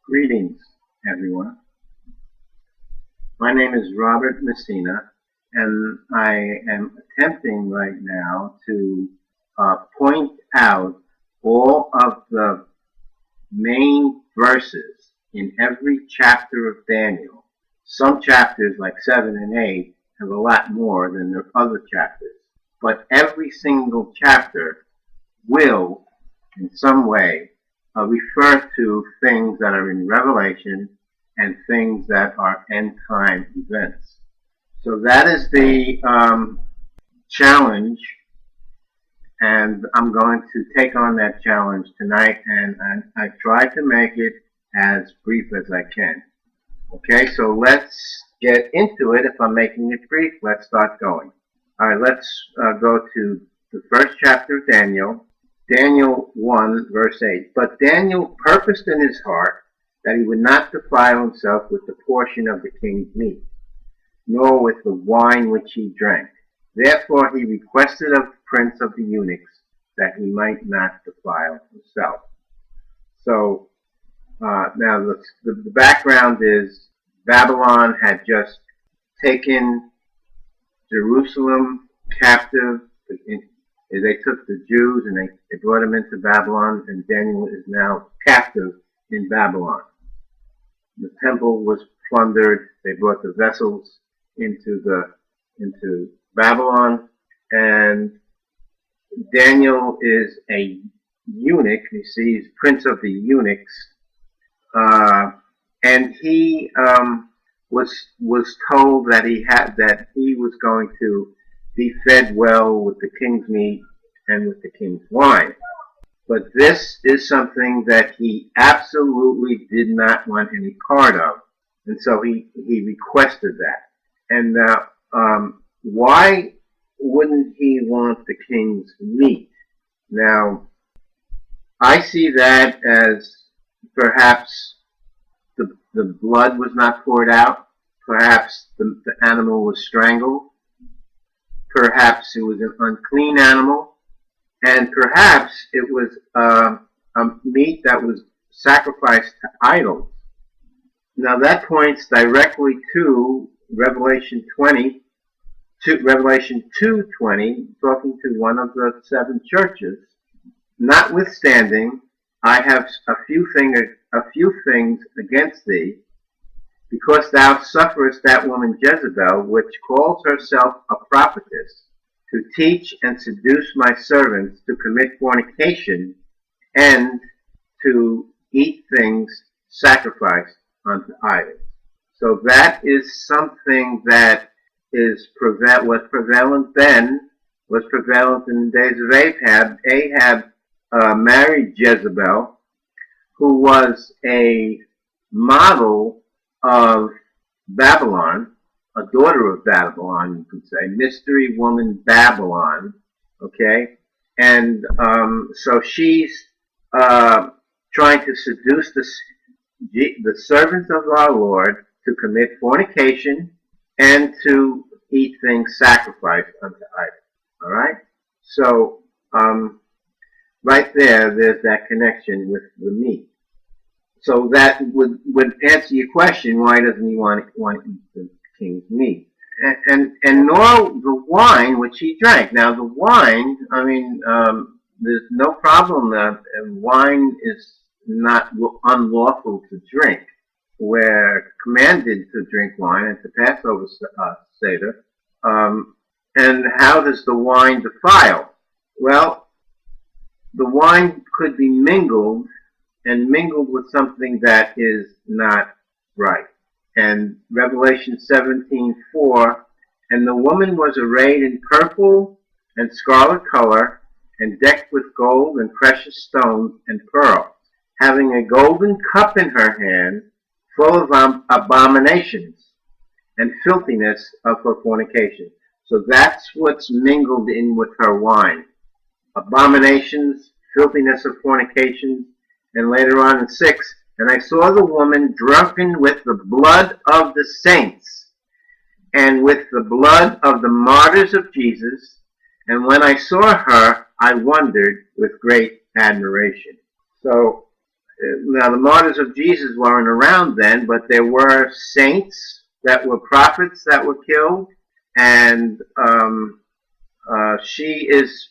Greetings, everyone. My name is Robert Messina, and I am attempting right now to point out all of the main verses in every chapter of Daniel. Some chapters, like 7 and 8, have a lot more than the other chapters, but every single chapter will, in some way, refer to things that are in Revelation and things that are end-time events. So that is the challenge, and I'm going to take on that challenge tonight, and I try to make it as brief as I can. Okay, so let's get into it. If I'm making it brief, let's start going. All right, let's go to the first chapter of Daniel. Daniel 1, verse 8. But Daniel purposed in his heart that he would not defile himself with the portion of the king's meat, nor with the wine which he drank. Therefore he requested of the prince of the eunuchs that he might not defile himself. So now the background is Babylon had just taken Jerusalem captive. They took the Jews and they brought them into Babylon, and Daniel is now captive in Babylon. The temple was plundered. They brought the vessels into Babylon, and Daniel is a eunuch. You see, he's prince of the eunuchs, and he was told that he was going to be fed well with the king's meat and with the king's wine. But this is something that he absolutely did not want any part of. And so he requested that. And why wouldn't he want the king's meat? Now, I see that as perhaps the blood was not poured out. Perhaps the animal was strangled. Perhaps it was an unclean animal, and perhaps it was a meat that was sacrificed to idols. Now that points directly to Revelation 2:20, talking to one of the 7 churches. Notwithstanding, I have a few things against thee, because thou sufferest that woman Jezebel, which calls herself a prophetess, to teach and seduce my servants to commit fornication and to eat things sacrificed unto idols. So that is something that was prevalent then, was prevalent in the days of Ahab. Ahab married Jezebel, who was a model of Babylon, a daughter of Babylon, you could say, mystery woman Babylon, okay? And so she's trying to seduce the servants of our Lord to commit fornication and to eat things sacrificed unto idols, all right? So right there's that connection with the meat. So that would answer your question, why doesn't he want to eat the king's meat? And nor the wine which he drank. Now the wine, I mean, there's no problem that wine is not unlawful to drink. We're commanded to drink wine and to Passover Seder. And how does the wine defile? Well, the wine could be mingled with something that is not right. And Revelation 17:4, and the woman was arrayed in purple and scarlet color, and decked with gold and precious stones and pearls, having a golden cup in her hand, full of abominations and filthiness of her fornication. So that's what's mingled in with her wine. Abominations, filthiness of fornication. And later on in 6, and I saw the woman drunken with the blood of the saints, and with the blood of the martyrs of Jesus. And when I saw her, I wondered with great admiration. So Now, the martyrs of Jesus weren't around then, but there were saints that were prophets that were killed, and she is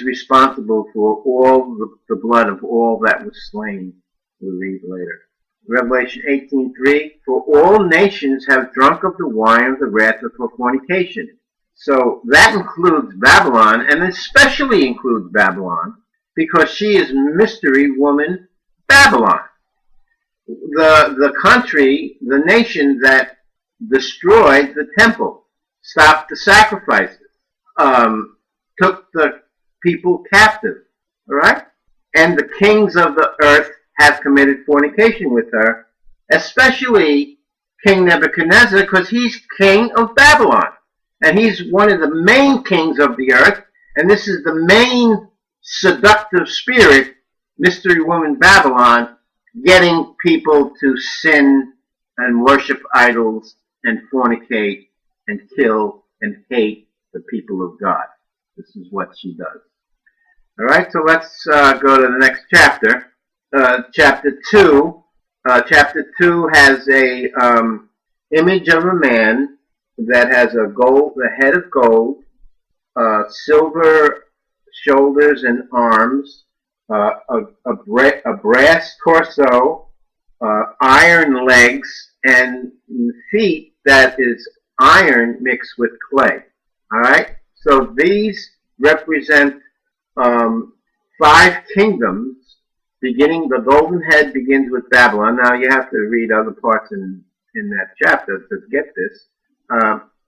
responsible for all the blood of all that was slain. We'll read later. Revelation 18:3. For all nations have drunk of the wine of the wrath of her fornication. So that includes Babylon, and especially includes Babylon, because she is mystery woman Babylon. The country, the nation that destroyed the temple, stopped the sacrifices, took the people captive, all right? And the kings of the earth have committed fornication with her, especially King Nebuchadnezzar, because he's king of Babylon. And he's one of the main kings of the earth, and this is the main seductive spirit, mystery woman Babylon, getting people to sin and worship idols and fornicate and kill and hate the people of God. This is what she does. All right, so let's go to the next chapter. Chapter 2. Chapter 2 has a image of a man that has the head of gold, silver shoulders and arms, a brass torso, iron legs, and feet that is iron mixed with clay. All right? So these represent 5 kingdoms. The golden head begins with Babylon. Now you have to read other parts in that chapter to get this.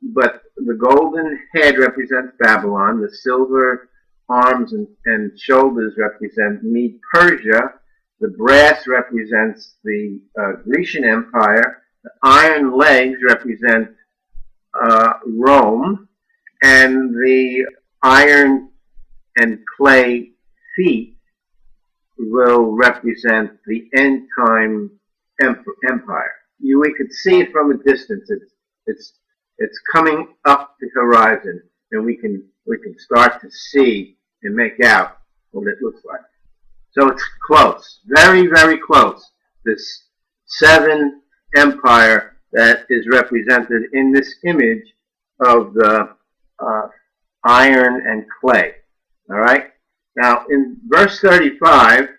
But the golden head represents Babylon. The silver arms and shoulders represent Mede-Persia. The brass represents the Grecian Empire. The iron legs represent Rome. And the iron and clay feet will represent the end-time empire. We could see it from a distance. It's coming up the horizon, and we can start to see and make out what it looks like. So it's close, very, very close. This 7th empire that is represented in this image of the iron and clay. All right. Now, in verse 35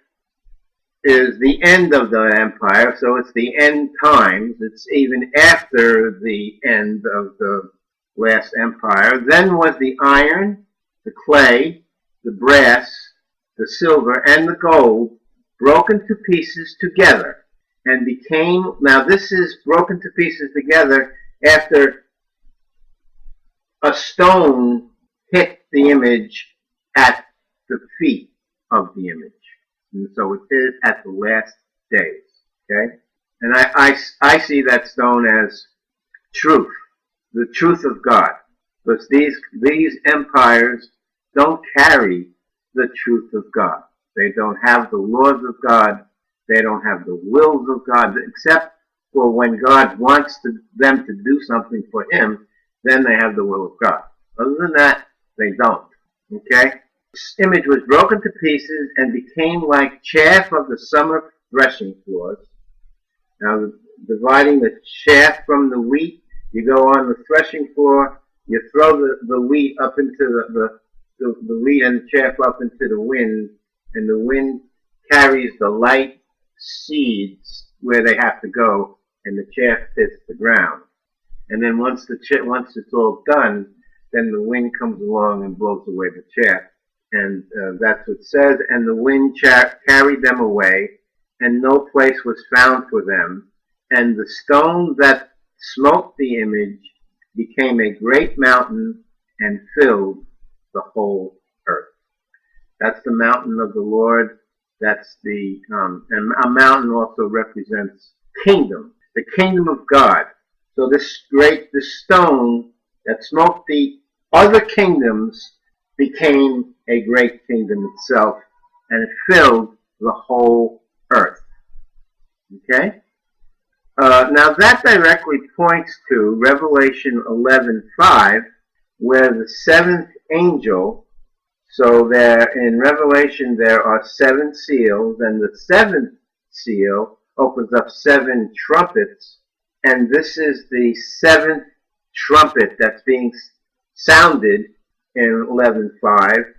is the end of the empire, so it's the end times. It's even after the end of the last empire. Then was the iron, the clay, the brass, the silver, and the gold broken to pieces together and became, now this is broken to pieces together after a stone hit the image at the feet of the image. And so it is at the last days. Okay? And I see that stone as truth, the truth of God. Because these empires don't carry the truth of God. They don't have the laws of God. They don't have the wills of God, except for when God wants them to do something for him, then they have the will of God. Other than that, they don't. Okay? This image was broken to pieces and became like chaff of the summer threshing floors. Now, dividing the chaff from the wheat, you go on the threshing floor, you throw the wheat up into the wheat and the chaff up into the wind, and the wind carries the light seeds where they have to go, and the chaff hits the ground. And then once it's all done, then the wind comes along and blows away the chaff. And that's what it says, and the wind carried them away, and no place was found for them. And the stone that smote the image became a great mountain and filled the whole earth. That's the mountain of the Lord. That's and a mountain also represents kingdom, the kingdom of God. So this stone that smote the other kingdoms became a great kingdom itself, and it filled the whole earth. Okay? Now that directly points to Revelation 11:5, where the 7th angel So there, in Revelation, there are 7 seals, and the 7th seal opens up 7 trumpets, and this is the 7th trumpet that's being sounded in 11:5,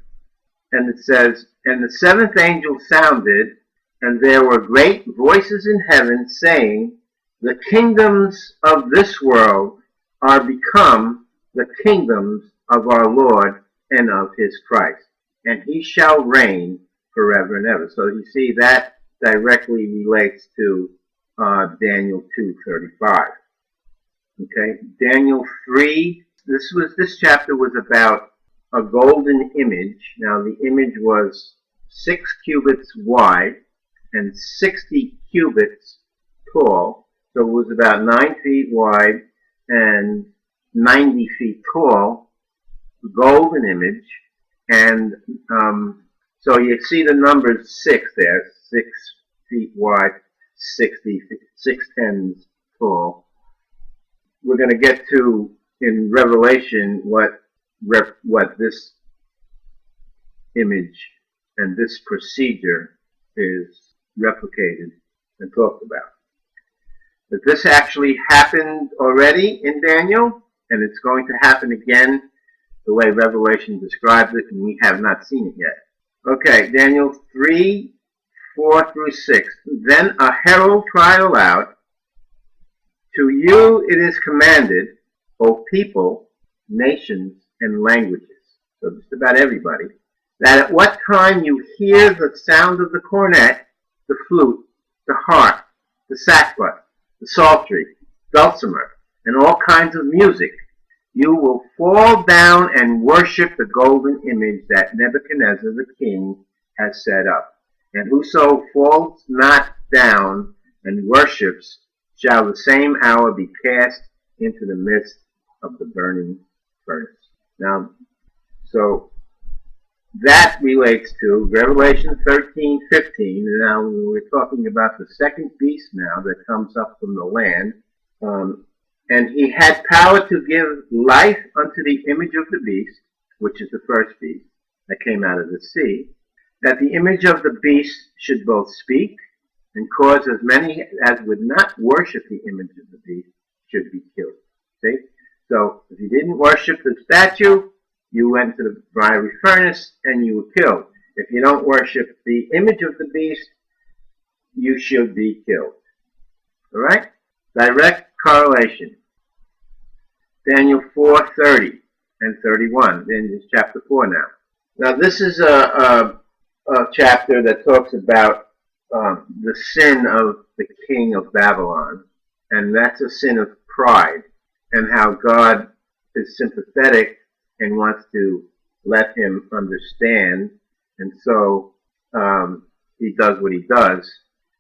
and it says, "And the 7th angel sounded, and there were great voices in heaven saying, the kingdoms of this world are become the kingdoms of our Lord and of his Christ, and he shall reign forever and ever." So you see that directly relates to Daniel 2:35. Okay, Daniel 3. This chapter was about a golden image. Now the image was 6 cubits wide and 60 cubits tall. So it was about 9 feet wide and 90 feet tall, golden image. And so you see the numbers 6 there, 6 feet wide, 60, 6 tens tall. We're going to get to, in Revelation, what this image and this procedure is replicated and talked about. That this actually happened already in Daniel, and it's going to happen again the way Revelation describes it, and we have not seen it yet. Okay, Daniel 3:4-6. Then a herald cried aloud, "To you it is commanded, O people, nations, and languages," so just about everybody, "that at what time you hear the sound of the cornet, the flute, the harp, the sackbut, the psaltery, dulcimer, and all kinds of music, you will fall down and worship the golden image that Nebuchadnezzar the king has set up. And whoso falls not down and worships shall the same hour be cast into the midst of the burning furnace." Now, so that relates to Revelation 13:15. Now we're talking about the second beast now that comes up from the land. "And he had power to give life unto the image of the beast," which is the first beast that came out of the sea, "that the image of the beast should both speak and cause as many as would not worship the image of the beast should be killed." See? So if you didn't worship the statue, you went to the fiery furnace and you were killed. If you don't worship the image of the beast, you should be killed. All right? Direct correlation. Daniel 4:30 and 31. Then it's chapter 4 now. Now this is a chapter that talks about the sin of the king of Babylon, and that's a sin of pride, and how God is sympathetic and wants to let him understand, and so he does what he does.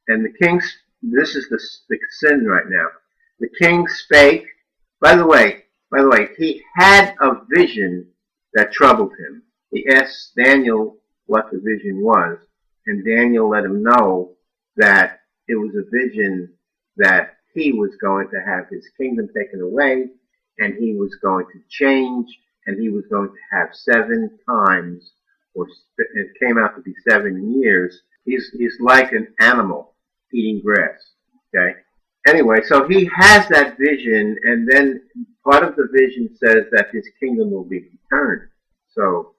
And the king, this is the sin right now. "The king spake." By the way, he had a vision that troubled him. He asked Daniel what the vision was, and Daniel let him know that it was a vision that he was going to have his kingdom taken away, and he was going to change, and he was going to have 7 times, or it came out to be 7 years. He's like an animal eating grass. Okay. Anyway, so he has that vision, and then part of the vision says that his kingdom will be returned. So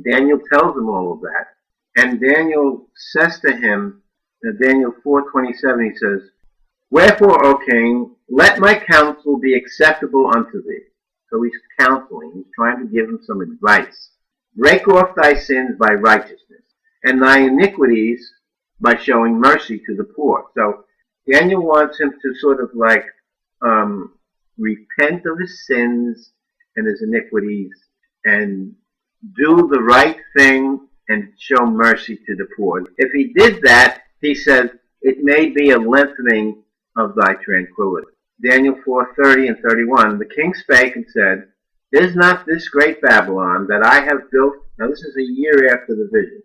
Daniel tells him all of that, and Daniel says to him, in Daniel 4:27, he says, "Wherefore, O king, let my counsel be acceptable unto thee." So he's counseling, he's trying to give him some advice. "Break off thy sins by righteousness, and thy iniquities by showing mercy to the poor." So Daniel wants him to sort of like repent of his sins and his iniquities and do the right thing and show mercy to the poor. If he did that, he says, it may be a lengthening of thy tranquility. Daniel 4:30 and 31, "The king spake and said, Is not this great Babylon that I have built," now this is a year after the vision,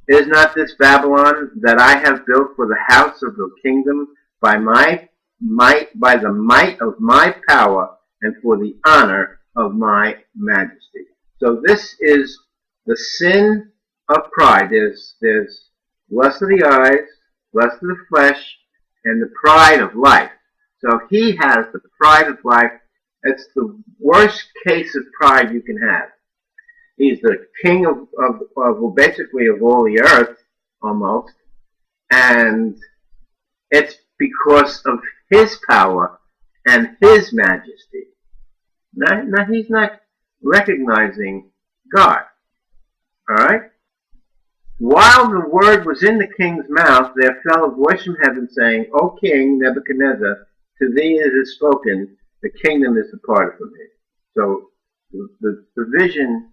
"Is not this Babylon that I have built for the house of the kingdom by the might of my power and for the honor of my majesty?" So this is The sin of pride. There's lust of the eyes, lust of the flesh, and the pride of life. So he has the pride of life. It's the worst case of pride you can have. He's the king of basically of all the earth, almost. And it's because of his power and his majesty. Now he's not recognizing God. Alright? While the word was in the king's mouth, there fell a voice from heaven saying, O king Nebuchadnezzar, to thee it is spoken, the kingdom is departed from thee. So the vision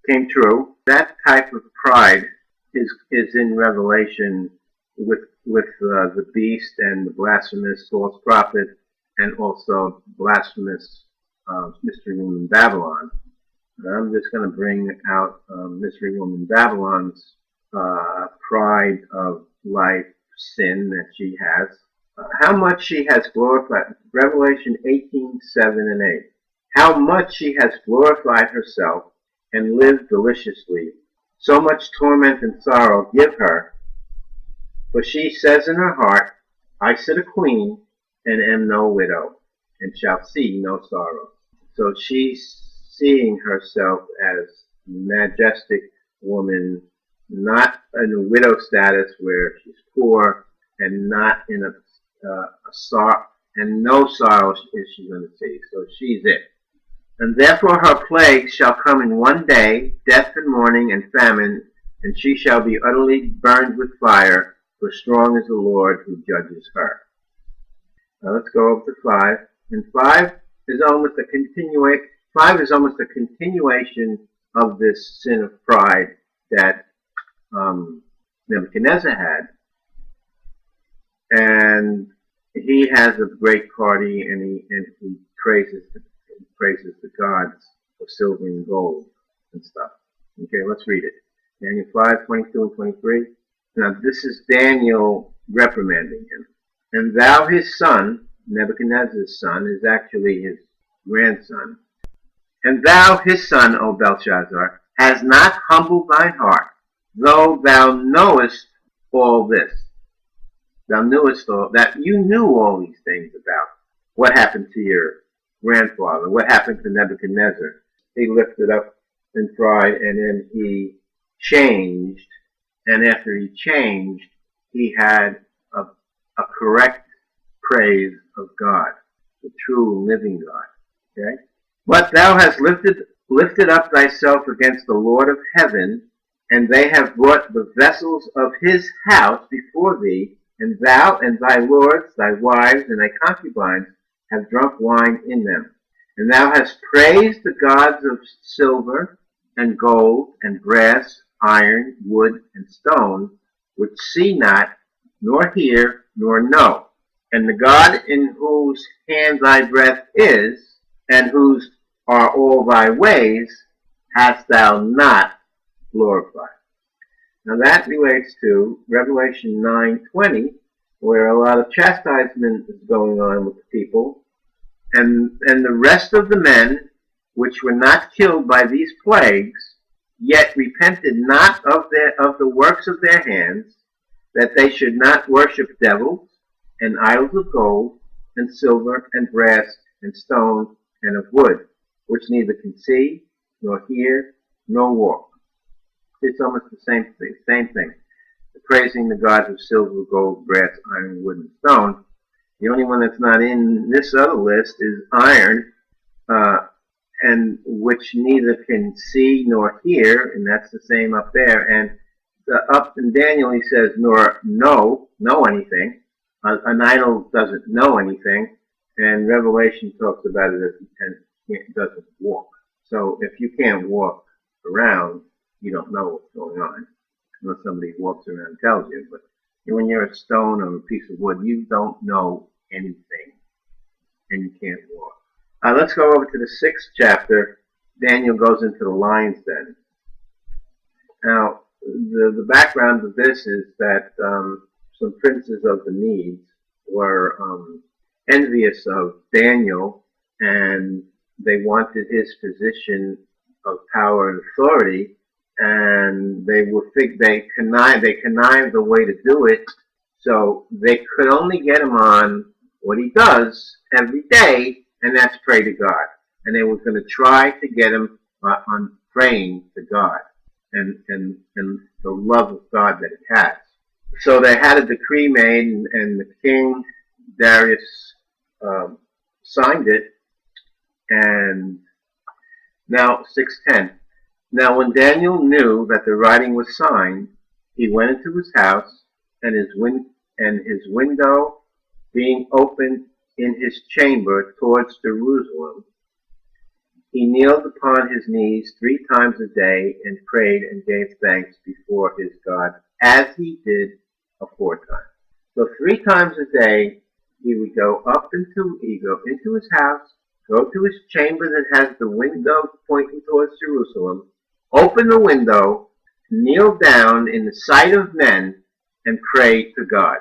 came true. That type of pride is in Revelation with the beast and the blasphemous false prophet, and also blasphemous mystery woman Babylon. I'm just going to bring out mystery woman Babylon's pride of life, sin that she has. How much she has glorified. Revelation 18:7 and 8. How much she has glorified herself and lived deliciously. So much torment and sorrow give her. For she says in her heart, I sit a queen and am no widow, and shall see no sorrow. So she's seeing herself as majestic woman, not in a widow status where she's poor, and not in a sorrow, and no sorrow is she going to see. So she's it. And therefore her plagues shall come in one day, death and mourning and famine, and she shall be utterly burned with fire, for strong is the Lord who judges her. Now let's go over to 5. And 5 is almost a continuation. 5 is almost a continuation of this sin of pride that Nebuchadnezzar had. And he has a great party, and he praises the gods of silver and gold and stuff. Okay, let's read it. Daniel 5:22 and 23. Now this is Daniel reprimanding him. And thou his son, Nebuchadnezzar's son, is actually his grandson. And thou his son, O Belshazzar, has not humbled thine heart, though thou knowest all this. Thou knewest all that. You knew all these things about what happened to your grandfather, what happened to Nebuchadnezzar. He lifted up in pride, and then he changed. And after he changed, he had a correct praise of God, the true living God. Okay? But thou hast lifted up thyself against the Lord of heaven, and they have brought the vessels of his house before thee, and thou and thy lords, thy wives, and thy concubines have drunk wine in them. And thou hast praised the gods of silver and gold and brass, iron, wood, and stone, which see not, nor hear, nor know. And the God in whose hand thy breath is, and whose are all thy ways, hast thou not glorified. Now that relates to Revelation 9:20, where a lot of chastisement is going on with the people, and the rest of the men which were not killed by these plagues, yet repented not of the works of their hands, that they should not worship devils and idols of gold and silver and brass and stone and of wood, which neither can see nor hear nor walk. It's almost the same thing. Praising the gods of silver, gold, brass, iron, wood, and stone. The only one that's not in this other list is iron, and which neither can see nor hear, and that's the same up there. And up in Daniel he says nor know anything. An idol doesn't know anything, and Revelation talks about it as it doesn't walk. So if you can't walk around, you don't know what's going on, unless somebody walks around and tells you. But when you're a stone or a piece of wood, you don't know anything, and you can't walk. Let's go over to the 6th chapter. Daniel goes into the lion's den. Now, the background of this is that some princes of the Medes were envious of Daniel, and they wanted his position of power and authority and they connived the way to do it, so they could only get him on what he does every day, and that's pray to God. And they were going to try to get him on praying to God and the love of God that it has. So they had a decree made, and the king Darius signed it. And now 6:10. Now when Daniel knew that the writing was signed, he went into his house, and his window being opened in his chamber towards Jerusalem, he kneeled upon his knees 3 times a day and prayed and gave thanks before his God, as he did aforetime. So 3 times a day he would go into his house, go to his chamber that has the window pointing towards Jerusalem, open the window, kneel down in the sight of men, and pray to God.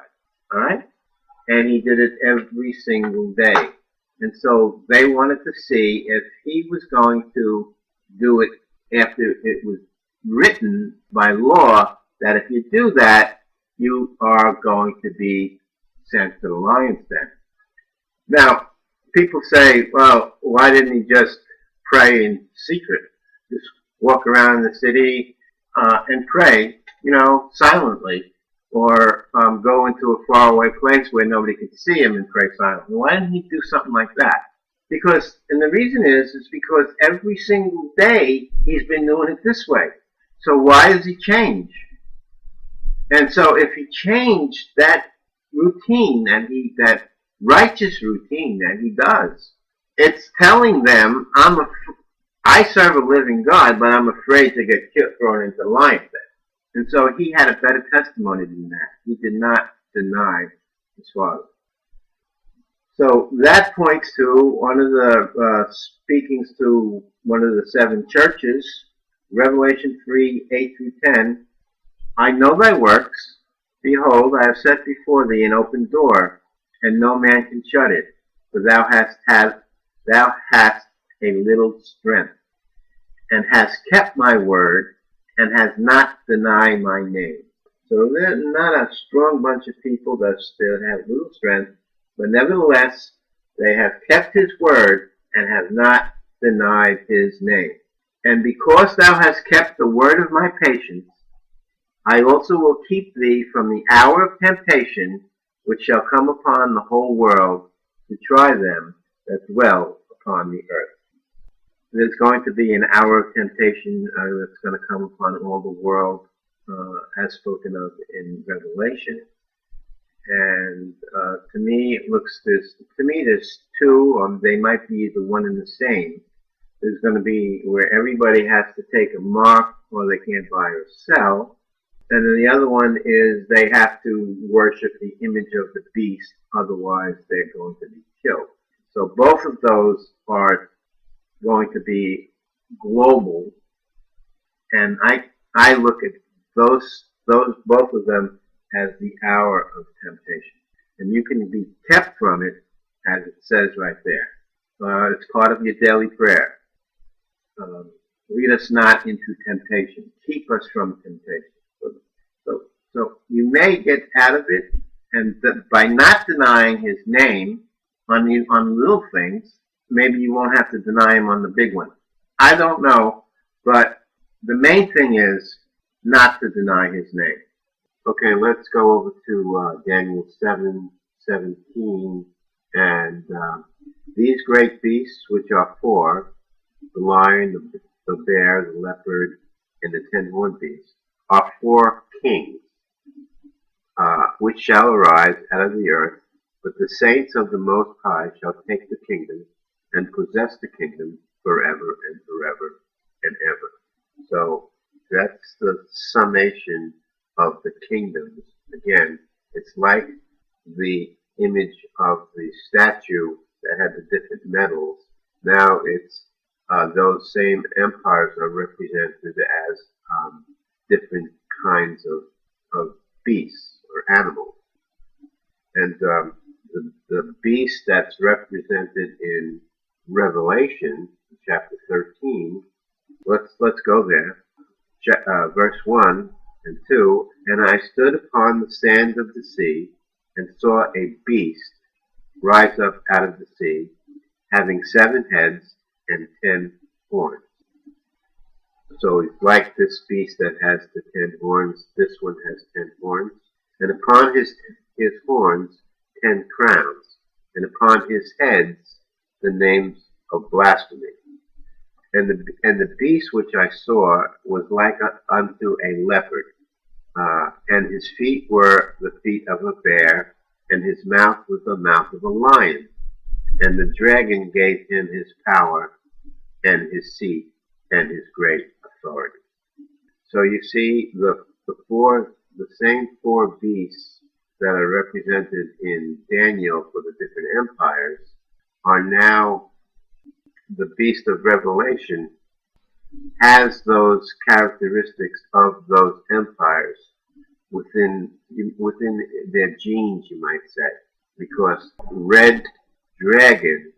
All right? And he did it every single day. And so they wanted to see if he was going to do it after it was written by law that if you do that, you are going to be sent to the lion's den. Now, people say, well, why didn't he just pray in secret? Just walk around in the city and pray, silently, or go into a faraway place where nobody could see him and pray silently. Why didn't he do something like that? And the reason is because every single day he's been doing it this way. So why does he change? And so if he changed that routine, that righteous routine that he does, it's telling them, I serve a living God, but I'm afraid to get thrown into the lion's den. And so he had a better testimony than that. He did not deny his Father. So that points to one of the speakings to one of the 7 churches, Revelation 3:8-10. I know thy works. Behold, I have set before thee an open door, and no man can shut it. For thou hast a little strength, and hast kept my word, and has not denied my name. So they're not a strong bunch of people that still have little strength, but nevertheless, they have kept his word and have not denied his name. And because thou hast kept the word of my patience, I also will keep thee from the hour of temptation, which shall come upon the whole world to try them that dwell upon the earth. There's going to be an hour of temptation that's going to come upon all the world, as spoken of in Revelation. And to me, there's 2. They might be the one and the same. There's going to be where everybody has to take a mark, or they can't buy or sell. And then the other one is they have to worship the image of the beast, otherwise they're going to be killed. So both of those are going to be global, and I look at those both of them as the hour of temptation, and you can be kept from it, as it says right there. It's part of your daily prayer. Lead us not into temptation. Keep us from temptation. So you may get out of it, and by not denying his name on little things, maybe you won't have to deny him on the big one. I don't know, but the main thing is not to deny his name. Okay, let's go over to Daniel 7:17, and these great beasts, which are 4, the lion, the bear, the leopard, and the 10-horned beast, are 4 kings, which shall arise out of the earth, but the saints of the Most High shall take the kingdom and possess the kingdom forever and forever and ever. So that's the summation of the kingdoms. Again, it's like the image of the statue that had the different metals. Now it's those same empires are represented as different kinds of beasts or animals. And the beast that's represented in Revelation chapter 13, let's go there. verse 1 and 2, and I stood upon the sand of the sea, and saw a beast rise up out of the sea, having 7 heads and 10 horns. So like this beast that has the 10 horns, this one has 10 horns. And upon his horns 10 crowns, and upon his heads the names of blasphemy. And the beast which I saw was like unto a leopard, and his feet were the feet of a bear, and his mouth was the mouth of a lion. And the dragon gave him his power, and his seat, and his great authority. So you see the same 4 beasts that are represented in Daniel for the different empires are now the beast of Revelation has those characteristics of those empires within their genes, you might say, because red dragon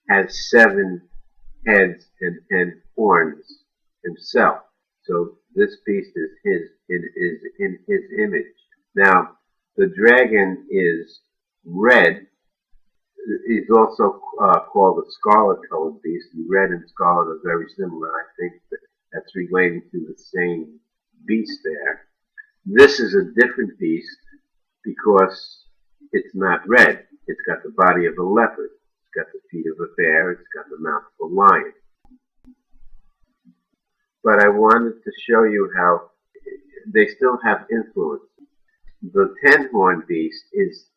has 7 heads and 10 horns himself. So this beast is in his image. Now the dragon is red. He's also called the scarlet-colored beast, and red and scarlet are very similar. I think that's relating to the same beast there. This is a different beast because it's not red. It's got the body of a leopard. It's got the feet of a bear. It's got the mouth of a lion. But I wanted to show you how they still have influence. The 10-horn beast is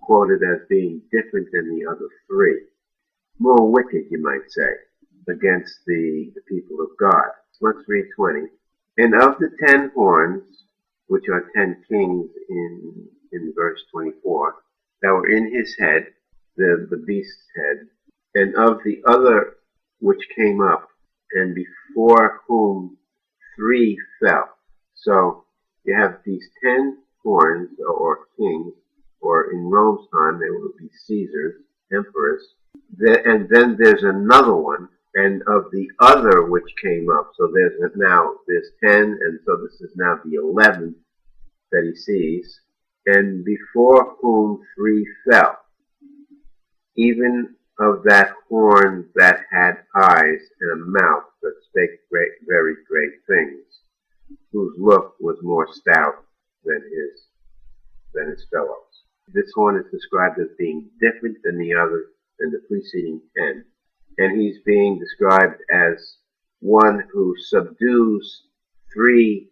quoted as being different than the other 3. More wicked, you might say, against the people of God. Let's read 20. And of the 10 horns, which are 10 kings in verse 24, that were in his head, the beast's head, and of the other which came up, and before whom 3 fell. So you have these 10 horns, or kings, or in Rome's time they would be Caesars, emperors. And then there's another one, and of the other which came up. So there's 10, and so this is now the 11th that he sees. And before whom 3 fell, even of that horn that had eyes and a mouth that spake very great things, whose look was more stout than his fellows. This horn is described as being different than the preceding 10, and he's being described as one who subdues 3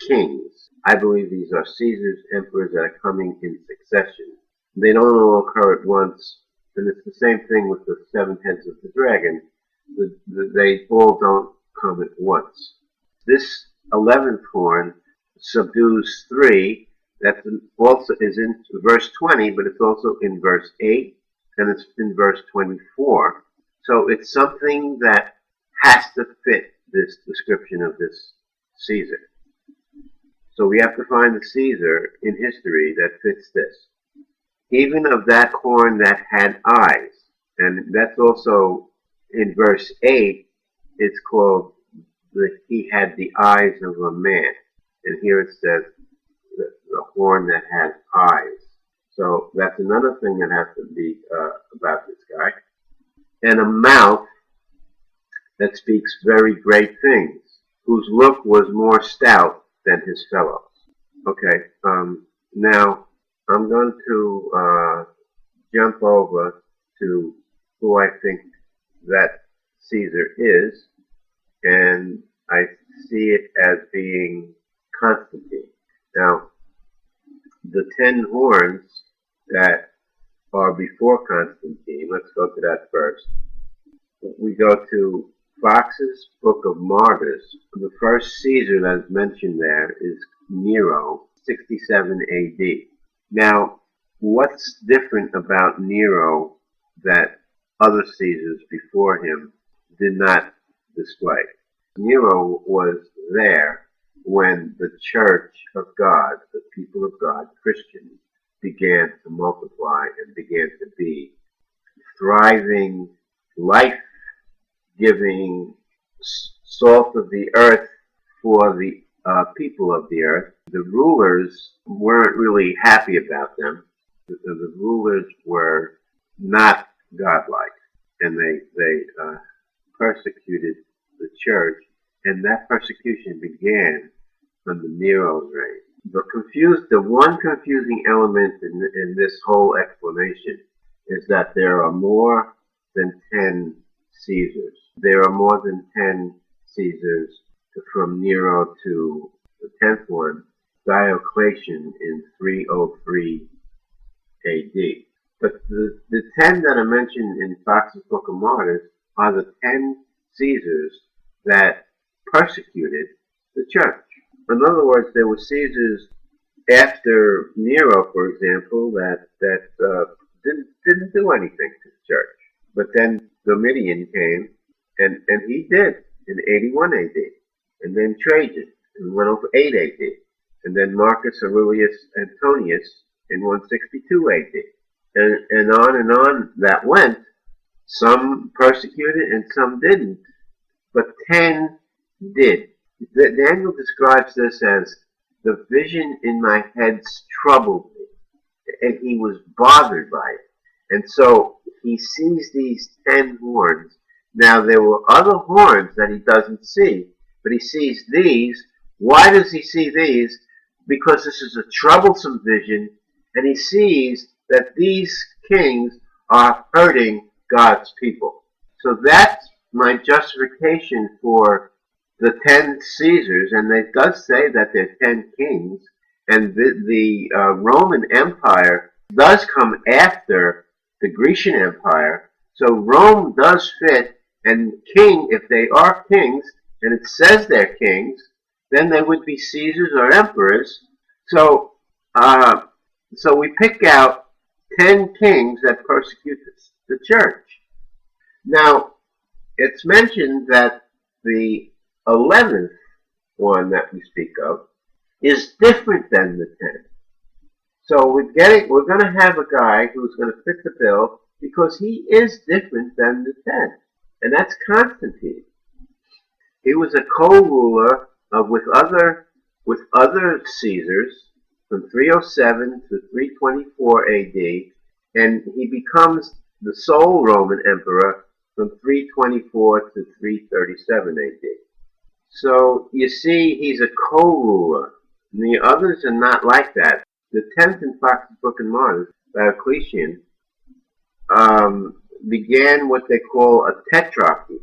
kings. I believe these are Caesar's emperors that are coming in succession. They don't all occur at once, and it's the same thing with the 7 heads of the dragon. They all don't come at once. This 11th horn subdues 3. That also is in verse 20, but it's also in verse 8, and it's in verse 24. So it's something that has to fit this description of this Caesar. So we have to find the Caesar in history that fits this. Even of that horn that had eyes, and that's also in verse 8, it's called he had the eyes of a man. And here it says the horn that has eyes. So that's another thing that has to be about this guy. And a mouth that speaks very great things, whose look was more stout than his fellows. Okay, now I'm going to jump over to who I think that Caesar is, and I see it as being Constantine. Now, the 10 horns that are before Constantine, let's go to that first. We go to Fox's Book of Martyrs. The first Caesar that's mentioned there is Nero, 67 AD. Now, what's different about Nero that other Caesars before him did not display? Nero was there when the Church of God, the people of God, Christians, began to multiply and began to be thriving, life-giving, salt of the earth for the people of the earth. The rulers weren't really happy about them. The rulers were not godlike, and they persecuted the church, and that persecution began under Nero's reign. The one confusing element in this whole explanation is that there are more than 10 Caesars. There are more than 10 Caesars from Nero to the 10th one, Diocletian in 303 AD. But the 10 that are mentioned in Fox's Book of Martyrs are the 10 Caesars that persecuted the church. In other words, there were Caesars after Nero, for example, that didn't do anything to the church. But then Domitian came, and he did in 81 AD. And then Trajan in 108 AD. And then Marcus Aurelius Antonius in 162 AD. And on that went. Some persecuted and some didn't. But 10 did. Daniel describes this as the vision in my head troubled me, and he was bothered by it. And so he sees these 10 horns. Now there were other horns that he doesn't see, but he sees these. Why does he see these? Because this is a troublesome vision, and he sees that these kings are hurting God's people. So that's my justification for the 10 Caesars, and it does say that they're 10 kings, and the Roman Empire does come after the Grecian Empire, so Rome does fit, and king, if they are kings, and it says they're kings, then they would be Caesars or emperors. So we pick out 10 kings that persecute the church. Now, it's mentioned that the 11th one that we speak of is different than the 10. So we're going to have a guy who's going to fit the bill because he is different than the 10, and that's Constantine. He was a co-ruler with other Caesars from 307 to 324 AD, and he becomes the sole Roman emperor from 324 to 337 AD. So you see, he's a co-ruler, and the others are not like that. The 10th in Fox's Book of Martyrs, Diocletian, began what they call a tetrarchy,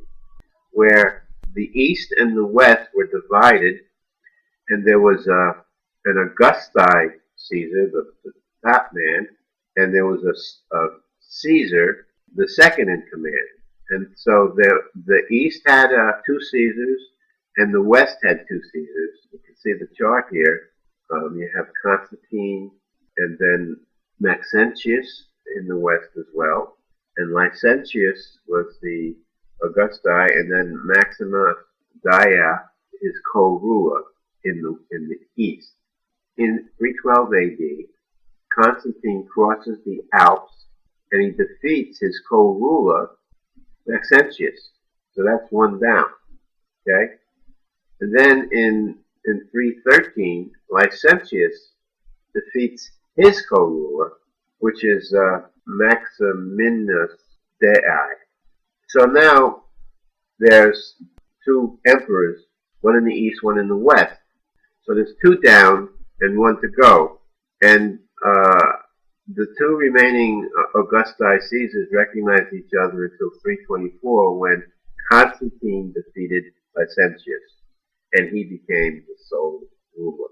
where the east and the west were divided, and there was an Augusti Caesar, the top man, and there was a Caesar, the second in command. And so the east had 2 Caesars, and the west had 2 Caesars. You can see the chart here. You have Constantine, and then Maxentius in the west as well. And Licentius was the Augusti, and then Maximus Dia, his co-ruler in the east. In 312 AD, Constantine crosses the Alps, and he defeats his co-ruler, Maxentius. So that's one down. Okay? And then in 313, Licentius defeats his co-ruler, which is Maximinus Dei. So now there's 2 emperors, one in the east, one in the west. So there's 2 down and 1 to go. And the 2 remaining Augusti Caesars recognized each other until 324, when Constantine defeated Licentius, and he became the sole ruler.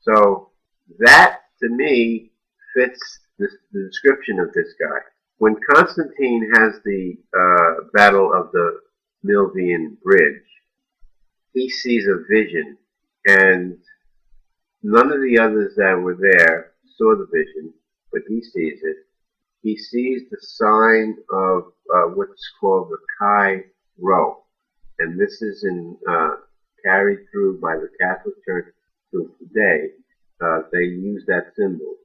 So that, to me, fits the description of this guy. When Constantine has the Battle of the Milvian Bridge, he sees a vision, and none of the others that were there saw the vision, but he sees it. He sees the sign of what's called the Chi Rho, and this is carried through by the Catholic Church till today. They use that symbol,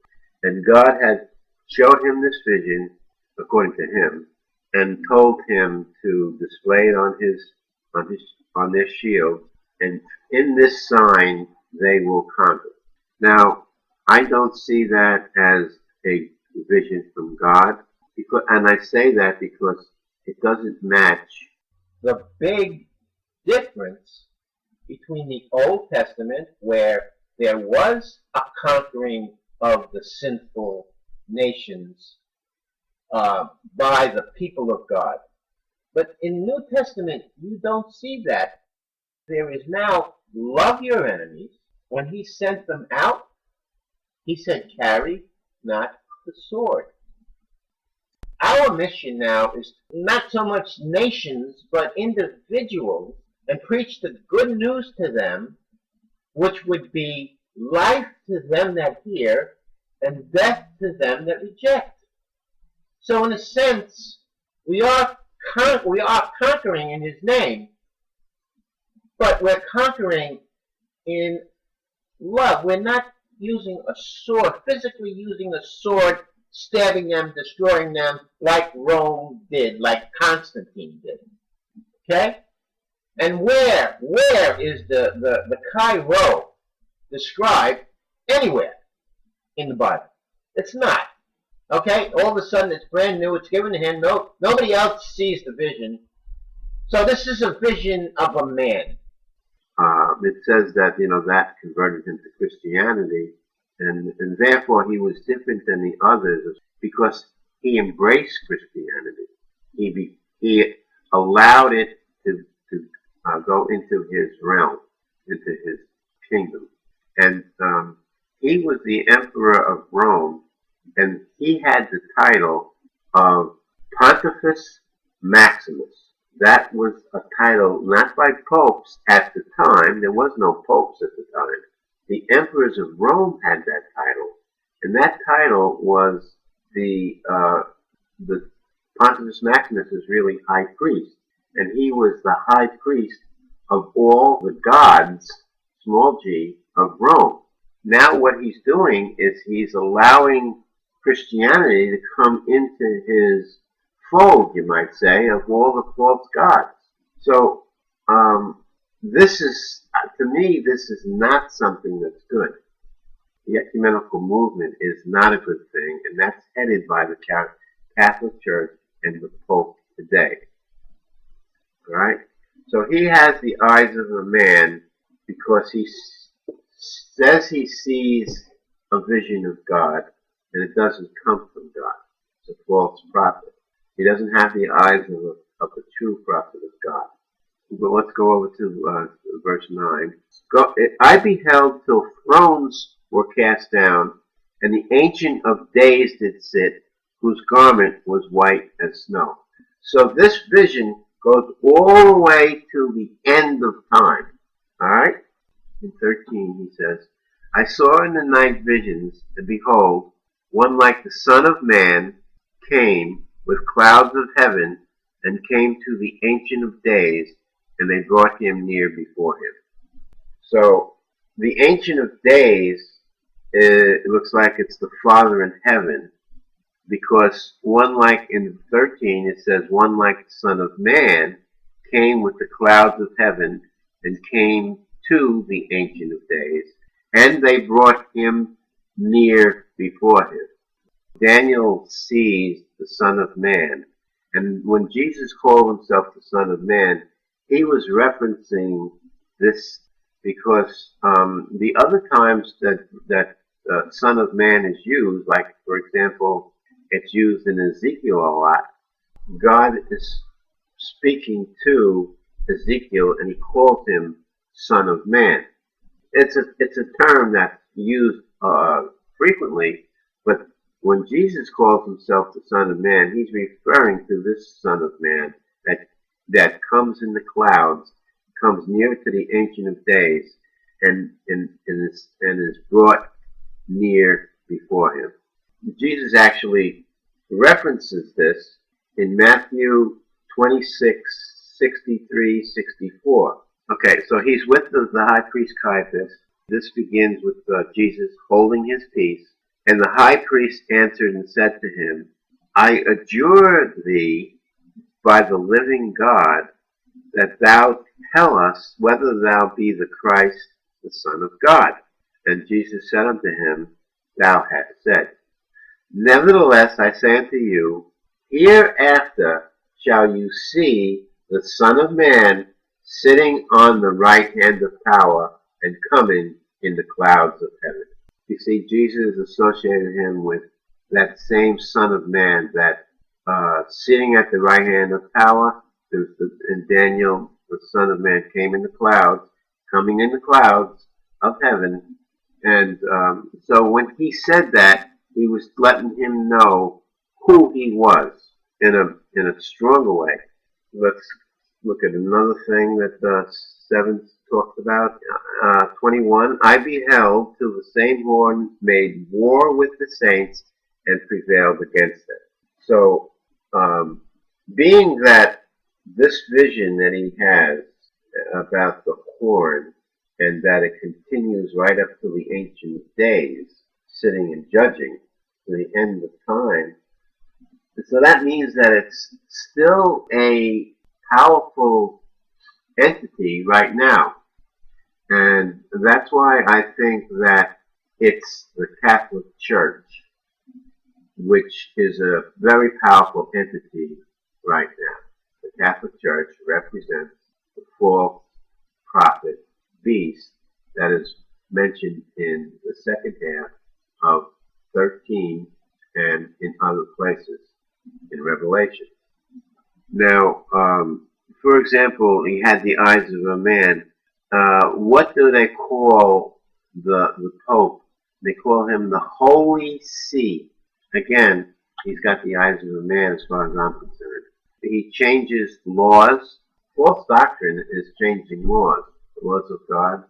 and God had showed him this vision, according to him, and told him to display it on their shield, and in this sign they will conquer. Now, I don't see that as a vision from God, and I say that because it doesn't match the big difference between the Old Testament, where there was a conquering of the sinful nations by the people of God. But in New Testament, you don't see that. There is now love your enemies. When he sent them out, he said, carry not the sword. Our mission now is not so much nations, but individuals, and preach the good news to them, which would be life to them that hear and death to them that reject. So in a sense, we are conquering in his name, but we're conquering in love. We're not using a sword, physically using a sword, stabbing them, destroying them, like Rome did, like Constantine did. Okay? And where is the Cairo described anywhere in the Bible? It's not. Okay? All of a sudden it's brand new, it's given to him, nobody else sees the vision. So this is a vision of a man. It says that, that converted him to Christianity, and therefore he was different than the others because he embraced Christianity. He allowed it to go into his realm, into his kingdom. And he was the emperor of Rome, and he had the title of Pontifex Maximus. That was a title not by popes at the time. There was no popes at the time. The emperors of Rome had that title, and that title was the Pontifex Maximus is really high priest, and he was the high priest of all the gods, small g, of Rome. Now what he's doing is he's allowing Christianity to come into his fold, you might say, of all the false gods. So this is, to me, this is not something that's good. The ecumenical movement is not a good thing, and that's headed by the Catholic Church and the Pope today. All right? So he has the eyes of a man because he says he sees a vision of God, and it doesn't come from God. It's a false prophet. He doesn't have the eyes of the true prophet of God. But let's go over to verse 9. I beheld till thrones were cast down, and the Ancient of Days did sit, whose garment was white as snow. So this vision goes all the way to the end of time. Alright? In 13 he says, I saw in the night visions, and behold, one like the Son of Man came with clouds of heaven, and came to the Ancient of Days, and they brought him near before him. So, the Ancient of Days, it looks like it's the Father in heaven, because one like in 13, it says, one like the Son of Man came with the clouds of heaven, and came to the Ancient of Days, and they brought him near before him. Daniel sees the Son of Man, and when Jesus called himself the Son of Man, he was referencing this because the other times that Son of Man is used, like for example, it's used in Ezekiel a lot. God is speaking to Ezekiel, and he calls him Son of Man. It's a term that's used frequently, but when Jesus calls himself the Son of Man, he's referring to this Son of Man that comes in the clouds, comes near to the Ancient of Days, and is brought near before him. Jesus actually references this in Matthew 26, 63, 64. Okay, so he's with the high priest Caiaphas. This begins with Jesus holding his peace. And the high priest answered and said to him, I adjure thee by the living God that thou tell us whether thou be the Christ, the Son of God. And Jesus said unto him, Thou hast said. Nevertheless, I say unto you, hereafter shall you see the Son of Man sitting on the right hand of power and coming in the clouds of heaven. You see, Jesus associated him with that same Son of Man that sitting at the right hand of power. In Daniel, the Son of Man came in the clouds, coming in the clouds of heaven. And so when he said that, he was letting him know who he was in a stronger way. Let's look at another thing that 7 talked about. 21, I beheld till the same horn made war with the saints and prevailed against them. So, being that this vision that he has about the horn, and that it continues right up to the ancient days, sitting and judging to the end of time. So that means that it's still a powerful entity right now. And that's why I think that it's the Catholic Church, which is a very powerful entity right now. The Catholic Church represents the false prophet beast that is mentioned in the second half of 13 and in other places in Revelation. Now, for example, he had the eyes of a man. What do they call the Pope? They call him the Holy See. Again, he's got the eyes of a man as far as I'm concerned. He changes laws. False doctrine is changing laws. The laws of God,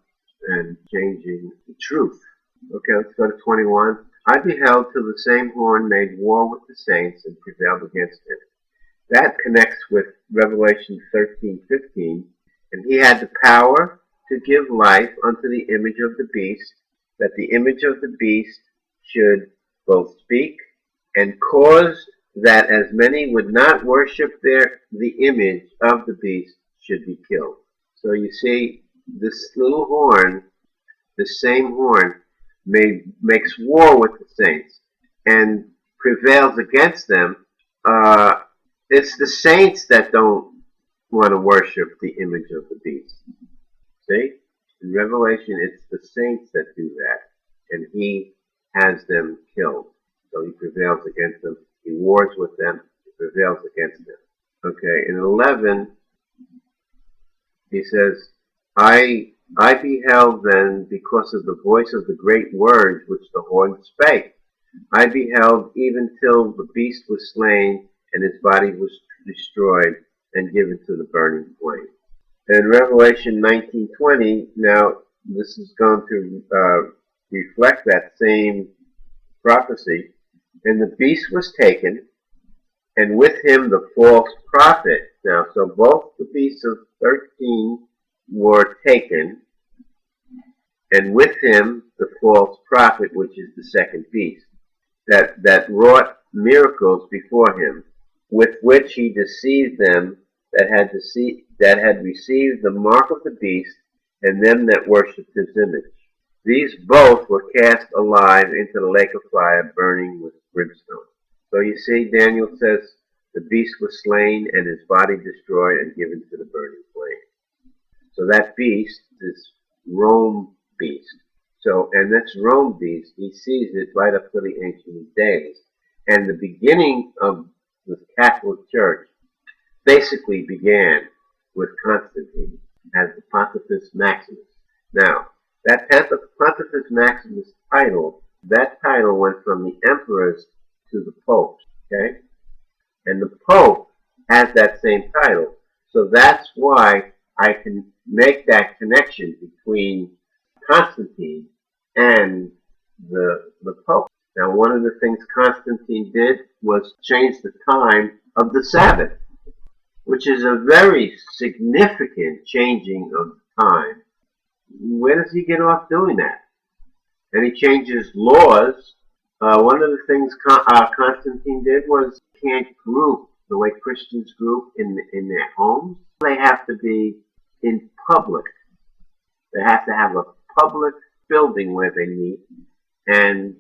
and changing the truth. Okay, let's go to 21. I beheld till the same horn made war with the saints and prevailed against him. That connects with Revelation 13:15. And he had the power to give life unto the image of the beast, that the image of the beast should both speak and cause that as many would not worship the image of the beast should be killed. So you see, this little horn, the same horn, makes war with the saints and prevails against them. It's the saints that don't want to worship the image of the beast. See? In Revelation, it's the saints that do that, and he has them killed. So he prevails against them. He wars with them. He prevails against them. Okay, in 11, he says, I beheld then, because of the voice of the great words which the horn spake. I beheld even till the beast was slain, and his body was destroyed and given to the burning flame. And Revelation 19:20, now this is going to reflect that same prophecy. And the beast was taken, and with him the false prophet. Now, so both the beasts of 13 were taken, and with him the false prophet, which is the second beast, that wrought miracles before him, with which he deceived them that had received the mark of the beast, and them that worshipped his image. These both were cast alive into the lake of fire, burning with brimstone. So you see, Daniel says the beast was slain and his body destroyed and given to the burning flame. So that beast is Rome beast. So, and this Rome beast, he sees it right up to the ancient days. And the beginning of the Catholic Church basically began with Constantine as the Pontifex Maximus. Now, that Pontifex Maximus title, that title went from the emperors to the popes, okay? And the Pope has that same title. So that's why I can make that connection between Constantine and the Pope. Now, one of the things Constantine did was change the time of the Sabbath, which is a very significant changing of time. Where does he get off doing that? And he changes laws. One of the things Constantine did was can't group the way Christians group in their homes. They have to be in public. They have to have a public building where they meet, and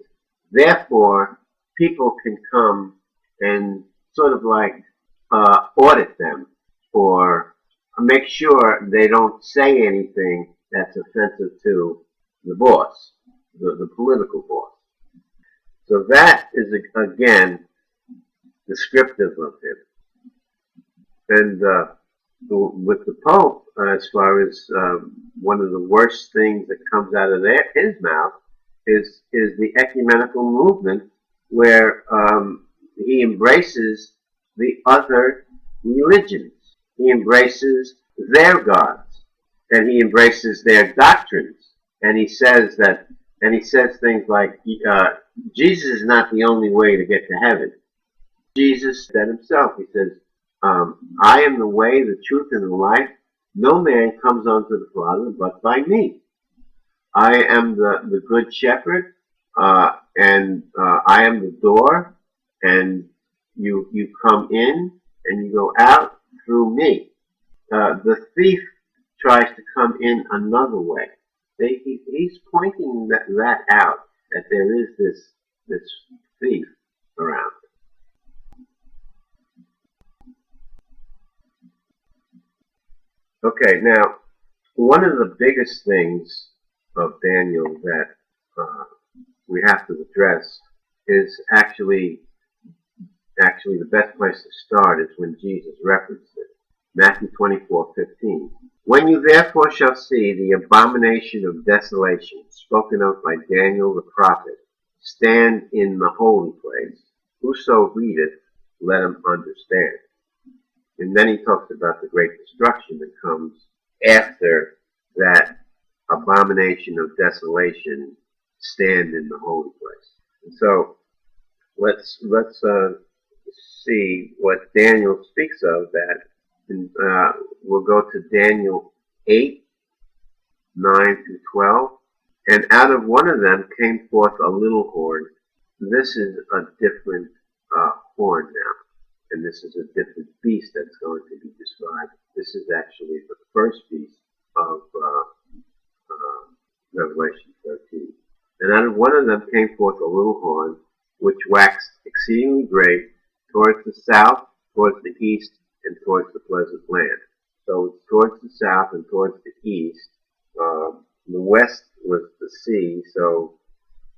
therefore people can come and sort of like audit them or make sure they don't say anything that's offensive to the boss, the political boss. So that is, again, descriptive of him. And with the Pope, as far as one of the worst things that comes out of his mouth is the ecumenical movement, where he embraces the other religions. He embraces their gods, and he embraces their doctrines. And he says things like, Jesus is not the only way to get to heaven. Jesus said himself, he says, I am the way, the truth, and the life. No man comes unto the Father but by me. I am the good shepherd, and I am the door, and you come in and you go out through me. The thief tries to come in another way. He's pointing that out, that there is this thief around. Okay, now, one of the biggest things of Daniel that we have to address is actually the best place to start is when Jesus referenced it. Matthew 24:15. When you therefore shall see the abomination of desolation spoken of by Daniel the prophet stand in the holy place, whoso readeth, let him understand. And then he talks about the great destruction that comes after that abomination of desolation stand in the holy place. And so let's see what Daniel speaks of that. And we'll go to Daniel 8:9-12. And out of one of them came forth a little horn. This is a different horn now. And this is a different beast that's going to be described. This is actually the first beast of Revelation 13. And out of one of them came forth a little horn, which waxed exceedingly great, towards the south, towards the east, and towards the pleasant land. So it's towards the south and towards the east. The west was the sea, so